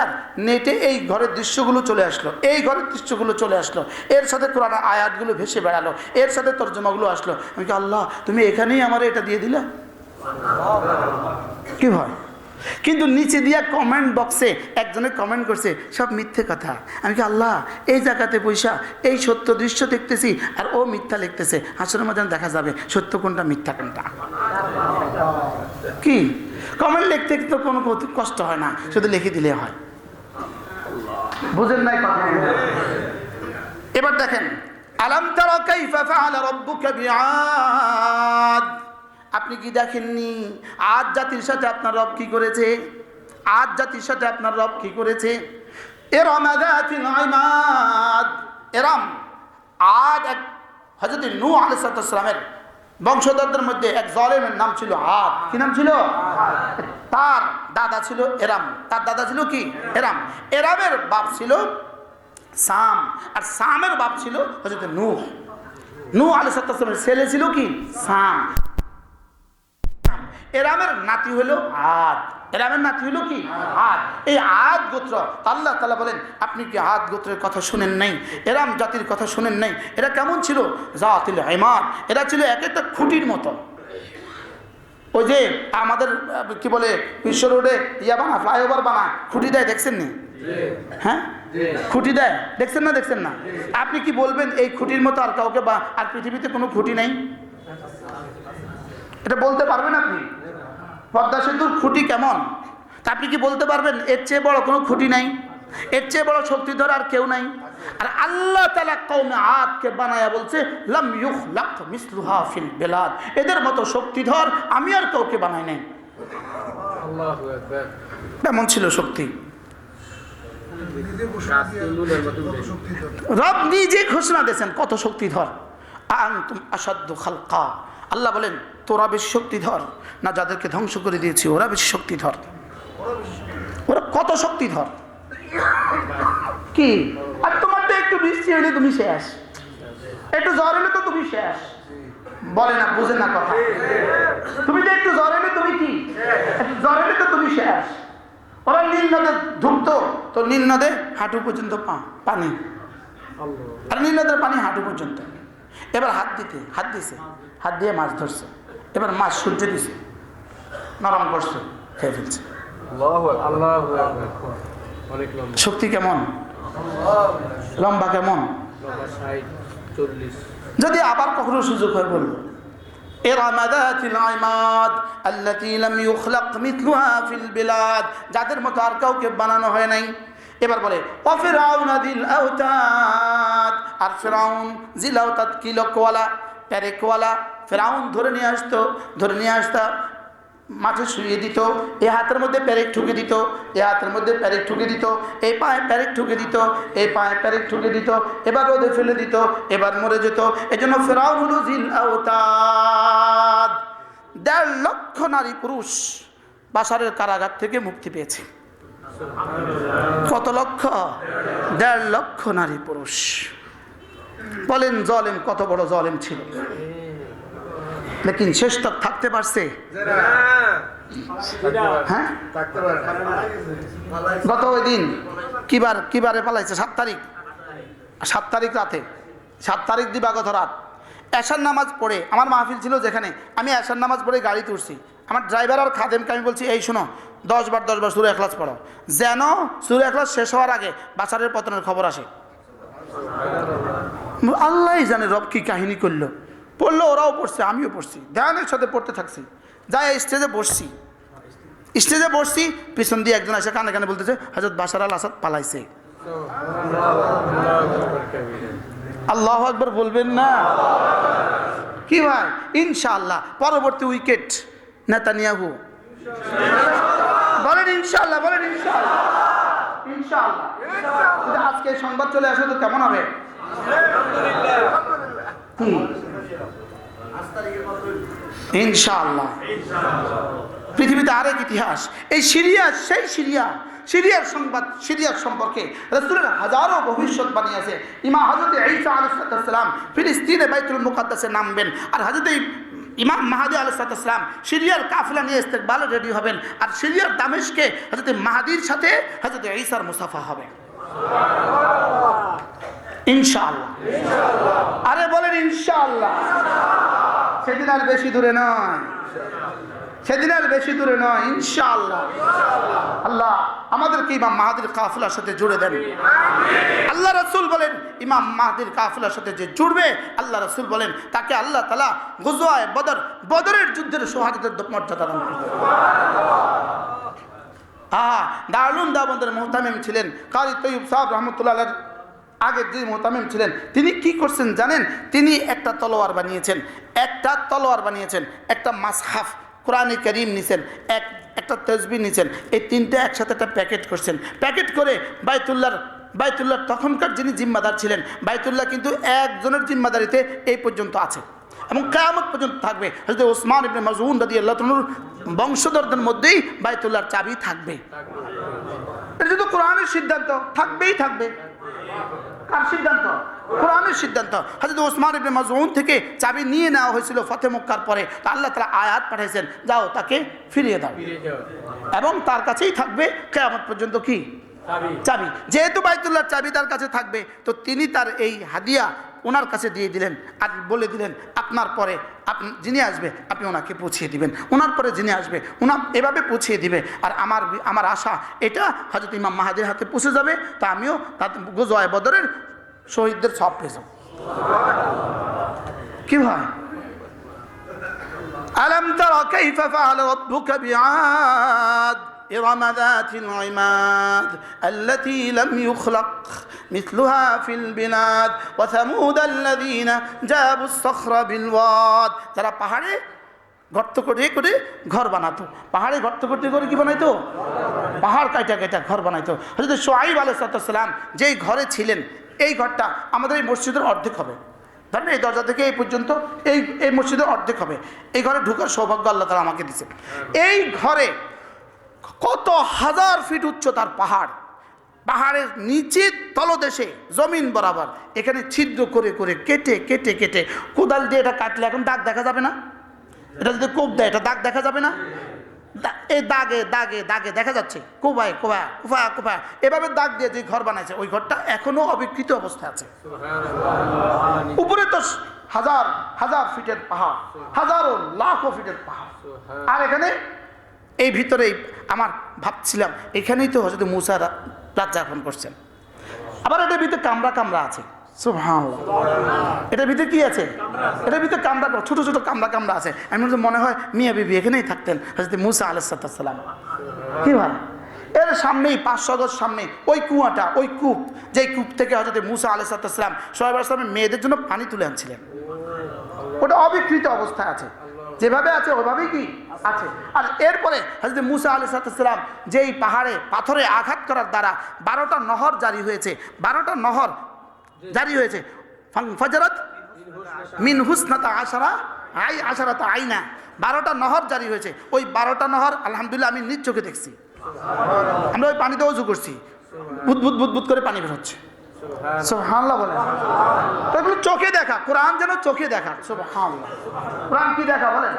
আর নেটে এই ঘরের দৃশ্যগুলো চলে আসলো, এই ঘরের দৃশ্যগুলো চলে আসলো, এর সাথে কোরআন আয়াতগুলো ভেসে বেড়ালো, এর সাথে তর্জমাগুলো আসলো। আমি কি আল্লাহ তুমি এখানেই আমার এটা দিয়ে দিলে কি হয়? কিন্তু নিচে দিয়া কমেন্ট বক্সে একজনে কমেন্ট করছে সব মিথ্যে কথা। আমি কি আল্লাহ এই জায়গাতে পয়সা এই সত্য দৃশ্য দেখতেছি আর ও মিথ্যা লিখতেছে, হাসরের মধ্যে দেখা যাবে সত্য কোনটা মিথ্যা কোনটা। কি কমেন্ট লিখতে তো কোনো কষ্ট হয় না, শুধু লিখে দিলে হয়। বুঝেন নাই কথা? এবার দেখেন আলাম তারা কাইফা ফাআলা রাব্বুকা বিআদ। আপনি কি দেখেননি আদ জাতির সাথে আপনার রব কি করেছে? আদ জাতির সাথে আপনার রব কি করেছে? ইরম যাতিল ইমাদ। ইরম আদ এক হযরত নূহ আলাইহিস সালামের বংশধরদের মধ্যে এক জালেমের নাম ছিল আদ। কি নাম ছিল? তার দাদা ছিল এরাম। তার দাদা ছিল কি? এরাম। এরামের বাপ ছিল সাম, আর সামের বাপ ছিল হযরত নূহ। নূহ আলাইহিস সালামের ছেলে ছিল কি? সাম। এরামের নাতি হলো আদ। এরামের নাতি হলো কি? আদ। এই আদ গোত্র আল্লাহ তাআলা বলেন আপনি কি আদ গোত্রের কথা শুনেন নাই? এরাম জাতির কথা শুনেন নাই? এরা কেমন ছিল? জাতিল ইমাদ। এরা ছিল এক একটা খুঁটির মতো। ওই যে আমাদের কি বলে বিশ্ব রোডে বানা ফ্লাইওভার বানা খুঁটি দেয়, দেখছেন নি? হ্যাঁ খুঁটি দেয়, দেখছেন না? আপনি কি বলবেন এই খুঁটির মতো আর কাউকে বা আর পৃথিবীতে কোনো খুঁটি নেই? এটা বলতে পারবেন আপনি? পদ্মা সেতুর খুঁটি কেমন, তা আপনি কি বলতে পারবেন এর চেয়ে বড় কোনো খুঁটি নাই, এর চেয়ে বড় শক্তিধর আর কেউ নাই? আর আল্লাহ তাআলা কওমে আদকে বানায়া বলছে লাম ইউখলাক মিসলুহা ফিল বিলাদ। এদের মতো শক্তিধর আমি আর কাউকে বানাই নাই। আল্লাহু আকবার। কেমন ছিল শক্তি? রব নিজে ঘোষণা দিয়েছেন কত শক্তিধর। আনতুম আশাদ্দু খালকা। আল্লাহ বলেন তোরা বেশি শক্তিধর না যাদেরকে ধ্বংস করে দিয়েছি ওরা বেশি শক্তিধর? ওরা কত শক্তিধর কি? আর তোমার তো একটু বৃষ্টি হলে তুমি শেষ, একটু জ্বর হলে তো তুমি শেষ। বলে না, বুঝে না কথা? তুমি তো একটু জ্বর হলে তুমি কি? একটু জ্বর হলে তো তুমি শেষ। ওরা নীল নদে ঢুকতো তো নীল নদে হাঁটু পর্যন্ত পানি, আর নীল নদের পানি হাঁটু পর্যন্ত। এবার হাত দিছে, হাত দিয়ে মাছ ধরছে, এবার মাছ সূর্য দিছে, নরম করছে, খেয়ে ফেলছে। শক্তি কেমন, লম্বা কেমন? যদি আবার কখনো সুযোগ হয় বলবো যাদের মতো আর কাউকে বানানো হয় নাই। এবার বলে ওয়াফিরাউনা যিল আওতাদ, আর ফিরাউন যিল আওতাদ কি লক্ষ্যওয়ালা, প্যারেকওয়ালা। ফিরাউন ধরে নিয়ে আসতো, মাঠে শুয়ে দিত, এই হাতের মধ্যে প্যারেক ঠুকে দিত, এই হাতের মধ্যে প্যারেক ঠুকে দিত, এই পায়ে প্যারেক ঠুকে দিত, এই পায়ে প্যারেক ঠুকে দিত, এবার রোদে ফেলে দিত, এবার মরে যেত। এই জন্য ফিরাউন হলো যিল আওতাদ। 1.5 লক্ষ নারী পুরুষ বাশারের কারাগার থেকে মুক্তি পেয়েছে। কত লক্ষ? 1.5 লক্ষ নারী পুরুষ। বলেন জালেম কত বড় জালেম ছিল, লেকিন শেষ তক থাকতে পারছে? হ্যাঁ, গত ওই দিন কিবারে পালাইছে? 7 তারিখ রাতে, 7 তারিখ দিবাগত রাত এশার নামাজ পড়ে, আমার মাহফিল ছিল যেখানে, আমি এশার নামাজ পড়ে গাড়িতে উঠছি। আমার ড্রাইভার আর খাদেমকে আমি বলছি, এই শোনো 10 বার সূরা ইখলাস পড়ো, যেন সূরা ইখলাস শেষ হওয়ার আগে বাশারের পতনের খবর আসে। আল্লাহই জানে রব কি কাহিনী করলো। পড়লো, ওরাও পড়ছে, আমিও পড়ছি, ধ্যানের সাথে পড়তে থাকছি। যাই স্টেজে বসছি, পিছন দিয়ে একজন এসে কানে কানে বলতেছে, হযরত বাশার আল আসাদ পালাইছে। আল্লাহু আকবার বলবেন না? কি ভাই, ইনশাআল্লাহ পরবর্তী উইকেট নেতানিয়াহু। বলেন ইনশাআল্লাহ, বলেন ইনশাআল্লাহ, ইনশাআল্লাহ। যদি আজকে সংবাদ চলে আসে তো কেমন হবে? ইনশাআল্লাহ। পৃথিবীতে আরেক ইতিহাস, এই সিরিয়া, সেই সিরিয়ার সংবাদ, সিরিয়ার সম্পর্কে রাসূলের হাজারো ভবিষ্যৎবাণী আছে। ইমাম হযরত ঈসা আলাইহিস সালাম ফিলিস্তিনে বাইতুল মুকাদ্দাসে নামবেন, আর হযরত ইমাম মাহদী আলাইহিস সালাম সিরিয়ার কাফেলা নিয়ে ইস্তেকবালে রেডি হবেন, আর সিরিয়ার দামেস্কে হযরত মাহদীর সাথে হযরত ঈসার মুসাফা হবে ইনশাআল্লাহ। আরে বলেন ইনশাআল্লাহ। সেদিন আর বেশি দূরে নয়, ইনশাআল্লাহ। আল্লাহ আমাদেরকে ইমাম মাহদীর কাফেলার সাথে জুড়ে দেন। আল্লাহ রাসূল বলেন, ইমাম মাহদীর কাফেলার সাথে যে জুড়বে, আল্লাহ রাসূল বলেন তাকে আল্লাহ তাআলা গজওয়ায়ে বদরের যুদ্ধের শাহাদাতের মর্যাদা দান করবেন। দারুল দেওবন্দের মুহতামিম ছিলেন কারি তৈয়ব সাহেব রাহমাতুল্লাহ আলাইহি। আগের যে মুহতামিম ছিলেন তিনি কি করছেন জানেন? তিনি একটা তলোয়ার বানিয়েছেন, একটা মাসহাফ কোরআনে কারীম নিছেন, একটা তাসবিহ নিছেন, এই তিনটা একসাথে একটা প্যাকেট করছেন। প্যাকেট করে বাইতুল্লাহর তখনকার যিনি জিম্মাদার ছিলেন, বাইতুল্লাহ কিন্তু একজনের জিম্মাদারিতে এই পর্যন্ত আছে এবং কিয়ামত পর্যন্ত থাকবে। হযরত ওসমান ইবনে মাযউন রাদিয়াল্লাহু তাআলার বংশধরদের মধ্যেই বাইতুল্লাহর চাবি থাকবে। এটা শুধু কোরআনের সিদ্ধান্ত, থাকবেই থাকবে। কার সিদ্ধান্ত? কোরআনের সিদ্ধান্ত। হযরত ওসমান ইবনে মাযউন থেকে চাবি নিয়ে নেওয়া হয়েছিল ফতে মক্কার পরে, তো আল্লাহ তাআলা আয়াত পাঠিয়েছেন, যাও তাকে ফিরিয়ে দাও, এবং তার কাছেই থাকবে কিয়ামত পর্যন্ত কি? চাবি। যেহেতু বাইতুল্লাহর চাবি তার কাছে থাকবে, তো তিনি তার এই হাদিয়া ওনার কাছে দিয়ে দিলেন, আর বলে দিলেন আপনার পরে যিনি আসবে আপনি ওনাকে পৌঁছিয়ে দিবেন, ওনার পরে যিনি আসবে ওনা এভাবে পৌঁছিয়ে দিবে। আর আমার আশা এটা হযরত ইমাম মাহদীর হাতে পৌঁছে যাবে, তা আমিও গজওয়ায়ে বদরের শহীদদের সব পেয়ে যাব। কি হয়? আলাম তারা কাইফা ফাআলা রাব্বুকা বিআদ إرم ذات العماد التي لم يخلق مثلها في البلاد وثمود الذين جابوا الصخر بالواد। যারা পাহাড়ে গর্ত করে ঘর বানাতো, পাহাড়ে গর্ত করতে করে কি বানাইতো? পাহাড় কাটা ঘর বানাইতো। হযরত শুআয়ব আলাইহিস সালাম যেই ঘরে ছিলেন, এই ঘরটা আমাদের এই মসজিদের অর্ধেক হবে। ধরেন এই দরজা থেকে এই পর্যন্ত এই মসজিদের অর্ধেক হবে। এই ঘরে ঢোকার সৌভাগ্য আল্লাহ তাআলা আমাকে দিয়েছেন। এই ঘরে কত হাজার ফিট উচ্চতার পাহাড়ের নিচে তলদেশে জমিন বরাবর এখানে ছিদ্র করে কেটে কোদাল দিয়ে এটা কাটলে এখন দাগ দেখা যাবে না? এটা যদি কোপ দেয় এটা দাগ দেখা যাবে না? এই দাগে দেখা যাচ্ছে, কোপায় এভাবে দাগ দিয়ে যে ঘর বানাইছে, ওই ঘরটা এখনো অবিকৃত অবস্থায় আছে। উপরে তো হাজার ফিটের পাহাড়, হাজারো লাখো ফিটের পাহাড়, আর এখানে এই ভিতরেই আমার ভাবছিলাম এখানেই তো হযরত মুসা রাত যাপন করছেন। আবার এটার ভিতরে কামরা আছে। সুবহানাল্লাহ। এটার ভিতরে কি আছে? এটার ভিতরে ছোট কামরা আছে। আমি মনে হয় মিয়া বিবি এখানেই থাকতেন হযরত মুসা আলাইহিস সালাম। কি ভাই, এর সামনেই 500 গজ সামনে ওই কুয়াটা, ওই কূপ, যেই কূপ থেকে হযরত মূসা আলাইহিস সালাম শুআয়ব আলাইহিস সালামের মেয়েদের জন্য পানি তুলে আনছিলেন। ওটা অবিকৃত অবস্থায় আছে, যেভাবে আছে ওইভাবেই কি আছে। আর এরপরে হযরত মূসা আলাইহিস সালাম যেই পাহাড়ে পাথরে আঘাত করার দ্বারা 12টা নহর জারি হয়েছে, 12টা নহর জারি হয়েছে। ফাজরাত মিন হুসনাতা আশারাতা আইনা, 12টা নহর জারি হয়েছে। ওই 12টা নহর আলহামদুলিল্লাহ আমি নিজ চোখে দেখছি। আমরা ওই পানিতে ওযু করছি, বুদবুদ বুদবুদ করে পানি বের হচ্ছে। সুবহানাল্লাহ বলেন। এগুলো চোখে দেখা, কোরআন যেন চোখে দেখা। সুবহানাল্লাহ, কোরআন কি দেখা বলেন?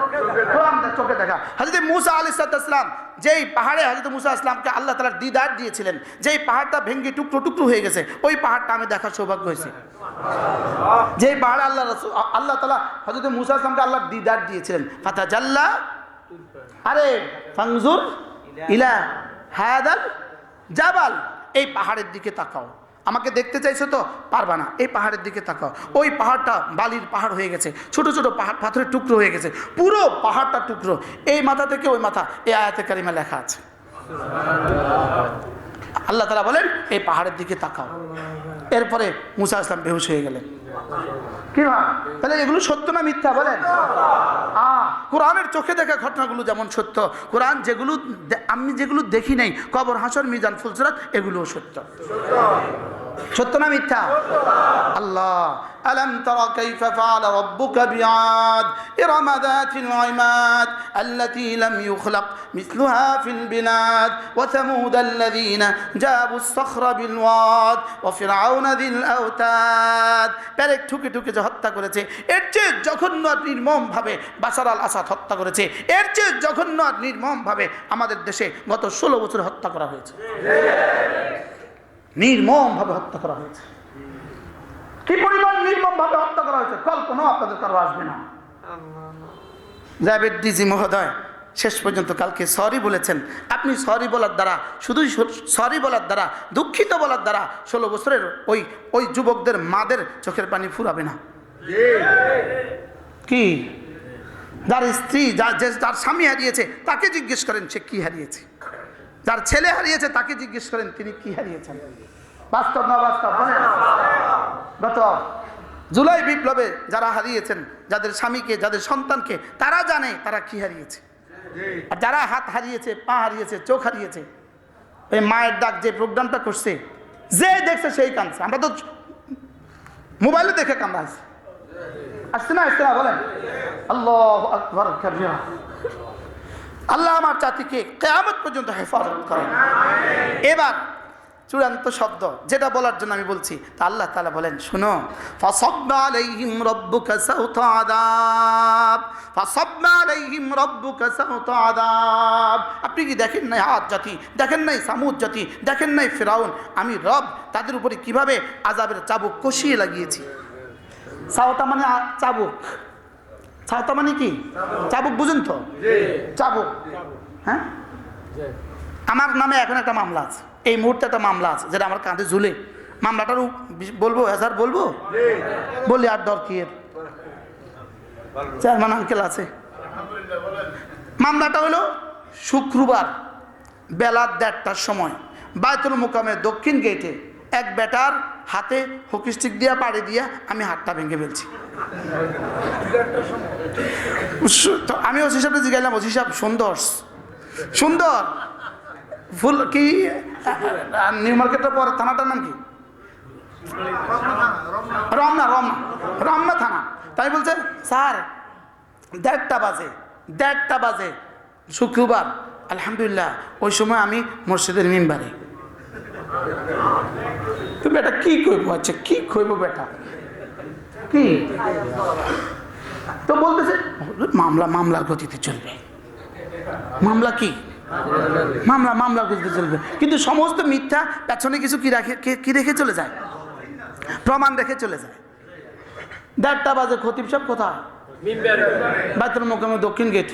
কোরআন চোখে দেখা। হযরত মূসা আলাইহিস সালাম যেই পাহাড়ে হযরত মূসা আসলামকে আল্লাহ তাআলা দিদার দিয়েছিলেন, যেই পাহাড়টা ভেঙে টুকরো টুকরো হয়ে গেছে, ওই পাহাড়টা আমি দেখার সৌভাগ্য হয়েছে। যেই পাহাড়ে আল্লাহ তাআলা হযরত মূসা আসলামকে আল্লাহ দিদার দিয়েছিলেন। ফাতাজাল্লা আরে ফানজুর ইলা হাদাল জাবাল, এই পাহাড়ের দিকে তাকাও। আমাকে দেখতে চাইছো তো পারবা না, এই পাহাড়ের দিকে তাকাও। ওই পাহাড়টা বালির পাহাড় হয়ে গেছে, ছোট ছোট পাহাড় পাথরের টুকরো হয়ে গেছে, পুরো পাহাড়টা টুকরো, এই মাথা থেকে ওই মাথা। এই আয়াতে কারিমা লেখা আছে। আল্লাহ তাআলা বলেন এই পাহাড়ের দিকে তাকাও। এরপরে মূসা আসলাম বেহুশ হয়ে গেলেন। কি ভাই, তাহলে এগুলো সত্য না মিথ্যা বলেন? কোরআনের চোখে দেখা ঘটনাগুলো যেমন সত্য, কোরআন যেগুলো আমি যেগুলো দেখি নাই, কবর, হাসর, মিজান, ফুলসিরাত, এগুলোও সত্য। সত্য না মিথ্যা? আল্লাহ আলাম তারা কাইফা ফাআলা রাব্বুকা বিআদ ইরাম যাতিল ইমাদ আল্লাতী লাম ইউখলাক মিসলুহা ফিল বিলাদ ওয়া সামুদ আল্লাযীনা জাবুস সাখরা বিল ওয়াদ ওয়া ফিরআউন যিল আওতাদ। পেরেক ঠুকে ঠুকে যে হত্যা করেছে, এর চেয়ে জঘন্য আর নির্মমভাবে বাশার আল আসাদ হত্যা করেছে, এর চেয়ে জঘন্য আর নির্মমভাবে আমাদের দেশে গত 16 বছর হত্যা করা হয়েছে। নির্মমভাবে হত্যা করা হয়েছে। কি পরিমাণ নির্মমভাবে হত্যা করা হয়েছে কল্পনাও আপনাদের কারো আসবে না। জাবেদ ডিজি মহোদয় শেষ পর্যন্ত কালকে সরি বলেছেন। আপনি সরি বলার দ্বারা, শুধুই সরি বলার দ্বারা, দুঃখিত বলার দ্বারা 16 বছরের ওই যুবকদের মাদের চোখের পানি ফুরাবে না। কি যার স্ত্রী, যার স্বামী হারিয়েছে তাকে জিজ্ঞেস করেন সে কি হারিয়েছে, যার ছেলে হারিয়েছে তাকে জিজ্ঞেস করেন তিনি কি হারিয়েছেন। বাস্তব না বাস্তব? গত জুলাই বিপ্লবে যারা হারিয়েছেন, যাদের স্বামীকে, যাদের সন্তানকে, তারা জানে তারা কি হারিয়েছে। আর যারা হাত হারিয়েছে, পা হারিয়েছে, চোখ হারিয়েছে, ওই মায়ের ডাক যে প্রোগ্রামটা করছে, যে দেখছে সেই কাঁদছে। আমরা তো মোবাইলে দেখে কান্দা আসছে, আসছে না আসছে না বলেন? আল্লাহু আকবার কাবীরা। আল্লাহ আমার জাতিকে কিয়ামত পর্যন্ত হেফাজত করেন। এবার চূড়ান্ত শব্দ যেটা বলার জন্য আমি বলছি, তা আল্লাহ তাআলা বলেন শুনো, ফাসাব্বা আলাইহিম রাব্বুকা সাওতা আযাব, ফাসাব্বা আলাইহিম রাব্বুকা সাওতা আযাব। আপনি কি দেখেন নাই আদ জাতি, দেখেন নাই সামুদ জাতি, দেখেন নাই ফিরাউন? আমি রব তাদের উপরে কিভাবে আযাবের চাবুক কষিয়ে লাগিয়েছি। সাওতা মানে চাবুক, সাওতা মানে কি? চাবুক বুঝুন তো? চাবুক। হ্যাঁ, আমার নামে এখন একটা মামলা আছে, এই মুহূর্তে একটা মামলা আছে যেটা আমার কাঁধে ঝুলে। মামলাটার বলবো স্যার? বলবো, বলি আর দর কি? চেয়ারম্যান আঙ্কেল আছে। মামলাটা হলো শুক্রবার বেলা 1:30টার সময় বায়তুল মুকামের দক্ষিণ গেটে এক বেটার হাতে হকি স্টিক দিয়া পাড়ি দিয়া আমি হাতটা ভেঙে ফেলছি। আমি ওসি সাহেবকে জিজ্ঞাসলাম, ওসি সাহেব সুন্দর সুন্দর ফুল কি নিউ মার্কেটের পরে থানাটার নাম কি? রমনা, রমনা, রমনা থানা। তাই বলছে স্যার 1:30 বাজে শুক্রবার, আলহামদুলিল্লাহ ওই সময় আমি মসজিদের মিম্বারে। তো বেটা কি কইব? আচ্ছা কি কইব বেটা, কি তো বলতেছে মামলার গতিতে চলবে। মামলা কি? মামলার গতিতে চলবে, কিন্তু সমস্ত মিথ্যা পেছনে কিছু কি রেখে চলে যায়, প্রমাণ রেখে চলে যায়। 1:30 বাজে খতিব সাহেব কোথায়? বায়তুল মুকাররমের দক্ষিণ গেট।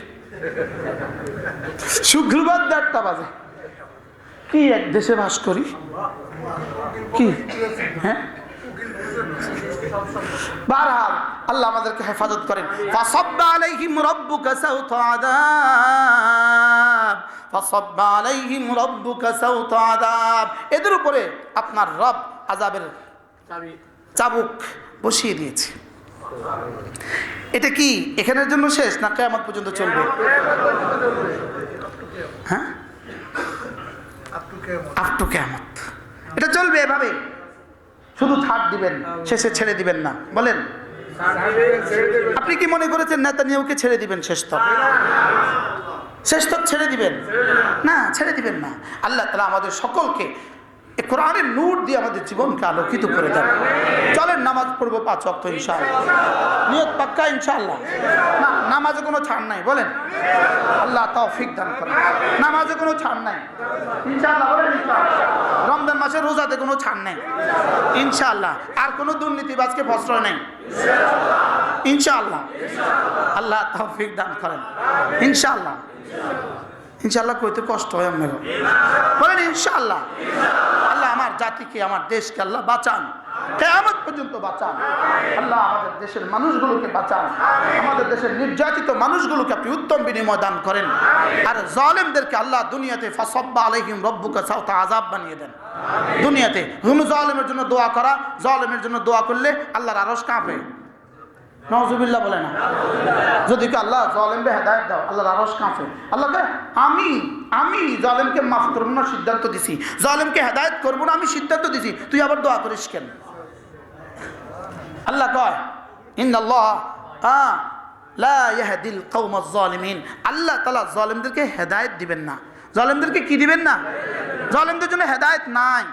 শুক্রবার 1:30 বাজে। কি এক দেশে বাস করি, কি হ্যাঁ। বারহাল আল্লাহ আমাদেরকে হেফাজত করেন। ফাসাব্বা আলাইহিম রাব্বুকা সাওতা আযাব, ফাসাব্বা আলাইহিম রাব্বুকা সাওতা আযাব, এদের উপরে আপনার রব আযাবের চাবুক বসিয়ে দিয়েছে। এটা কি এখানের জন্য শেষ না কিয়ামত পর্যন্ত চলবে? হ্যাঁ, আপ টু কিয়ামত এটা চলবে এভাবে। শুধু ছাড় দিবেন, শেষে ছেড়ে দিবেন না। বলেন, আপনি কি মনে করেছেন নেতানিয়াহুকে ছেড়ে দিবেন? শেষ তো ছেড়ে দিবেন না, ছেড়ে দিবেন না। আল্লাহ তাআলা আমাদের সকলকে এই কোরআনের নূর দিয়ে আমাদের জীবনকে আলোকিত করে দেন। চলেন নামাজ পড়বো 5 ওয়াক্ত ইনশাআল্লাহ। নিয়ত পাক্কা ইনশাআল্লাহ। না, নামাজে কোনো ছাড় নাই। বলেন, আল্লাহ তৌফিক দান করেন। নামাজে কোনো ছাড় নাই ইনশাআল্লাহ। বলেন ইনশাআল্লাহ। রমজান মাসে রোজাতে কোনো ছাড় নাই ইনশাআল্লাহ। আর কোনো দুর্নীতিবাজকে প্রশ্রয় নেই ইনশাআল্লাহ। আল্লাহ তৌফিক দান করেন ইনশাআল্লাহ। ইনশাআল্লাহ কইতে কষ্ট হয় আপনার। বলেন ইনশাআল্লাহ। আল্লাহ আমার জাতিকে, আমার দেশকে আল্লাহ বাঁচান, কিয়ামত পর্যন্ত বাঁচান। আল্লাহ আমাদের দেশের মানুষগুলোকে বাঁচান। আমাদের দেশের নির্যাতিত মানুষগুলোকে আপনি উত্তম বিনিময় দান করেন। আর জালেমদেরকে আল্লাহ দুনিয়াতে ফাসাব্বা আলাইহিম রাব্বুকা সাওতা আযাব বানিয়ে দেন। দুনিয়াতে জালেমের জন্য দোয়া করা, জালেমের জন্য দোয়া করলে আল্লাহর আরশ কাঁপে। নাউজুবিল্লাহ বলে না? যদি আল্লাহ জালেমকে হেদায়েত দাও, আল্লাহর আরশ কাঁপে। আল্লাহকে আমি জালেমকে মাফ করব না সিদ্ধান্ত দিছি, জালেমকে হেদায়েত করব না আমি সিদ্ধান্ত দিছি, তুই আবার দোয়া করিস কেন? আল্লাহ কয় ইন্নাল্লাহ লা ইয়াহদিল কওমাজ জালিমিন। আল্লাহ তাআলা জালেমদেরকে হেদায়েত দিবেন না। জালেমদেরকে কি দিবেন না? জালেমদের জন্য হেদায়েত নাই।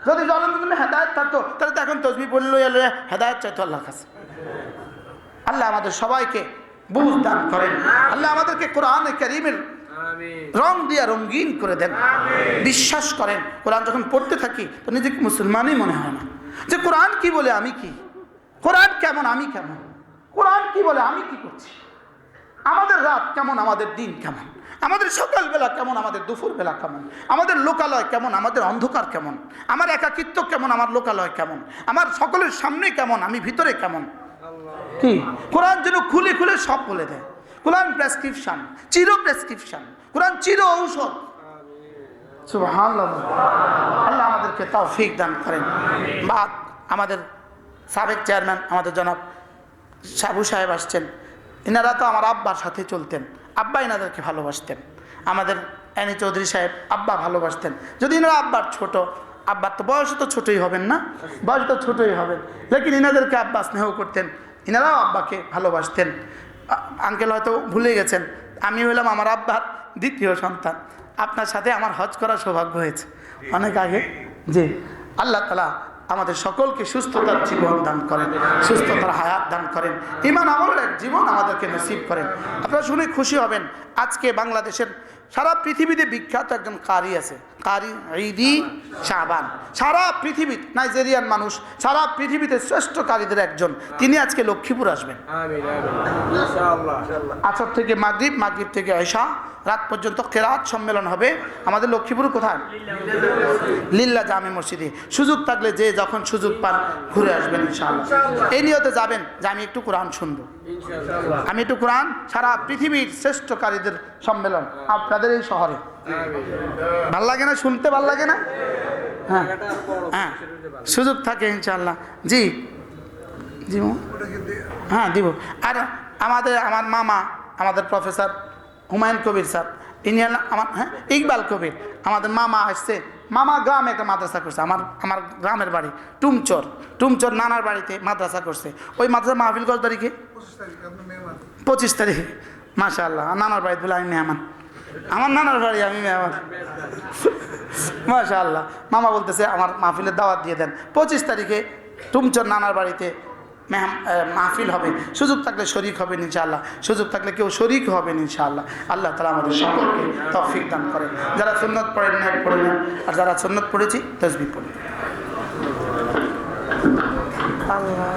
যদি জালেমদের জন্য হেদায়েত থাকতো তাহলে তো এখন তাসবিহ পড়লে হেদায়েত চাইতো আল্লাহর কাছে। আল্লাহ আমাদের সবাইকে বুঝ দান করেন। আল্লাহ আমাদেরকে কোরআনে কারীমের রং দিয়ে রঙিন করে দেন। বিশ্বাস করেন, কোরআন যখন পড়তে থাকি তো নিজেকে মুসলমানই মনে হয় না। যে কোরআন কি বলে আমি কি, কোরআন কেমন আমি কেমন, কোরআন কি বলে আমি কি করছি, আমাদের রাত কেমন আমাদের দিন কেমন, আমাদের সকালবেলা কেমন আমাদের দুপুরবেলা কেমন, আমাদের লোকালয় কেমন আমাদের অন্ধকার কেমন, আমার একাকিত্ব কেমন আমার লোকালয় কেমন, আমার সকলের সামনে কেমন আমি ভিতরে কেমন। কি কোরআন যেন খুলে খুলে সব বলে দেয়। কোরআন প্রেসক্রিপশন, চির প্রেসক্রিপশন, কোরআন চির ঔষধ। সুবহানাল্লাহ। আল্লাহ আমাদেরকে তৌফিক দান করেন। বা আমাদের সাবেক চেয়ারম্যান আমাদের জনাব সাবু সাহেব আসছেন। এনারা তো আমার আব্বার সাথে চলতেন, আব্বা এনাদেরকে ভালোবাসতেন। আমাদের এনি চৌধুরী সাহেব আব্বা ভালোবাসতেন। যদি এনারা আব্বার ছোট, আব্বার তো বয়স তো ছোটই হবেন না, বয়স তো ছোটই হবেন, লেকিন এনাদেরকে আব্বা স্নেহ করতেন, এনারাও আব্বাকে ভালোবাসতেন। আঙ্কেল হয়তো ভুলে গেছেন, আমি হলাম আমার আব্বার দ্বিতীয় সন্তান। আপনার সাথে আমার হজ করার সৌভাগ্য হয়েছে অনেক আগে। জি, আল্লাহ তাআলা আমাদের সকলকে সুস্থতার জীবন দান করেন, সুস্থতার হায়াত দান করেন, ঈমান আমলের এক জীবন আমাদেরকে নসিব করেন। আপনারা শুনে খুশি হবেন, আজকে বাংলাদেশের সারা পৃথিবীতে বিখ্যাত একজন কারি আছে, কারি ঈদি শাবান। সারা পৃথিবী, নাইজেরিয়ান মানুষ, সারা পৃথিবীতে শ্রেষ্ঠ কারিদের একজন। তিনি আজকে লক্ষ্মীপুর আসবেন। আসর থেকে মাগরিব, মাগরিব থেকে ঈশা, রাত পর্যন্ত কেরাত সম্মেলন হবে আমাদের লক্ষ্মীপুর। কোথায়? লিল্লা জামে মসজিদে। সুযোগ থাকলে যে যখন সুযোগ পান ঘুরে আসবেন ইনশাআল্লাহ। এই নিয়তে যাবেন যে আমি একটু কোরআন শুনবো, আমি একটু কোরআন। সারা পৃথিবীর শ্রেষ্ঠ কারীদের সম্মেলন আপনাদের এই শহরে। ভাল লাগে না শুনতে? ভাল লাগে না? হ্যাঁ হ্যাঁ, সুযোগ থাকে ইনশাআল্লাহ। জি জি হ্যাঁ দিব। আর আমার মামা, আমাদের প্রফেসর হুমায়ুন কবির স্যার, ইনি আমার ইকবাল কবির, আমাদের মামা আসছে। মামা গ্রামে একটা মাদ্রাসা করছে, আমার গ্রামের বাড়ি টুমচর নানার বাড়িতে মাদ্রাসা করছে। ওই মাদ্রাসা মাহফিল কত তারিখে? 25 তারিখে। মাশাআল্লাহ, নানার বাড়িতে বলে আমি মেহমান, আমার নানার বাড়ি আমি মেহমান। মাশাআল্লাহ, মামা বলতেছে আমার মাহফিলের দাওয়াত দিয়ে দেন। 25 তারিখে টুমচর নানার বাড়িতে মাহফিল হবে। সুযোগ থাকলে শরীক হবেন ইনশাআল্লাহ, সুযোগ থাকলে কেউ শরীক হবেন ইনশাআল্লাহ। আল্লাহ তাআলা আমাদের সকলকে তৌফিক দান করেন। যারা সুন্নাত পড়েন না পড়েন, আর যারা সুন্নাত পড়েছি তাসবিহ পড়েন। আল্লাহ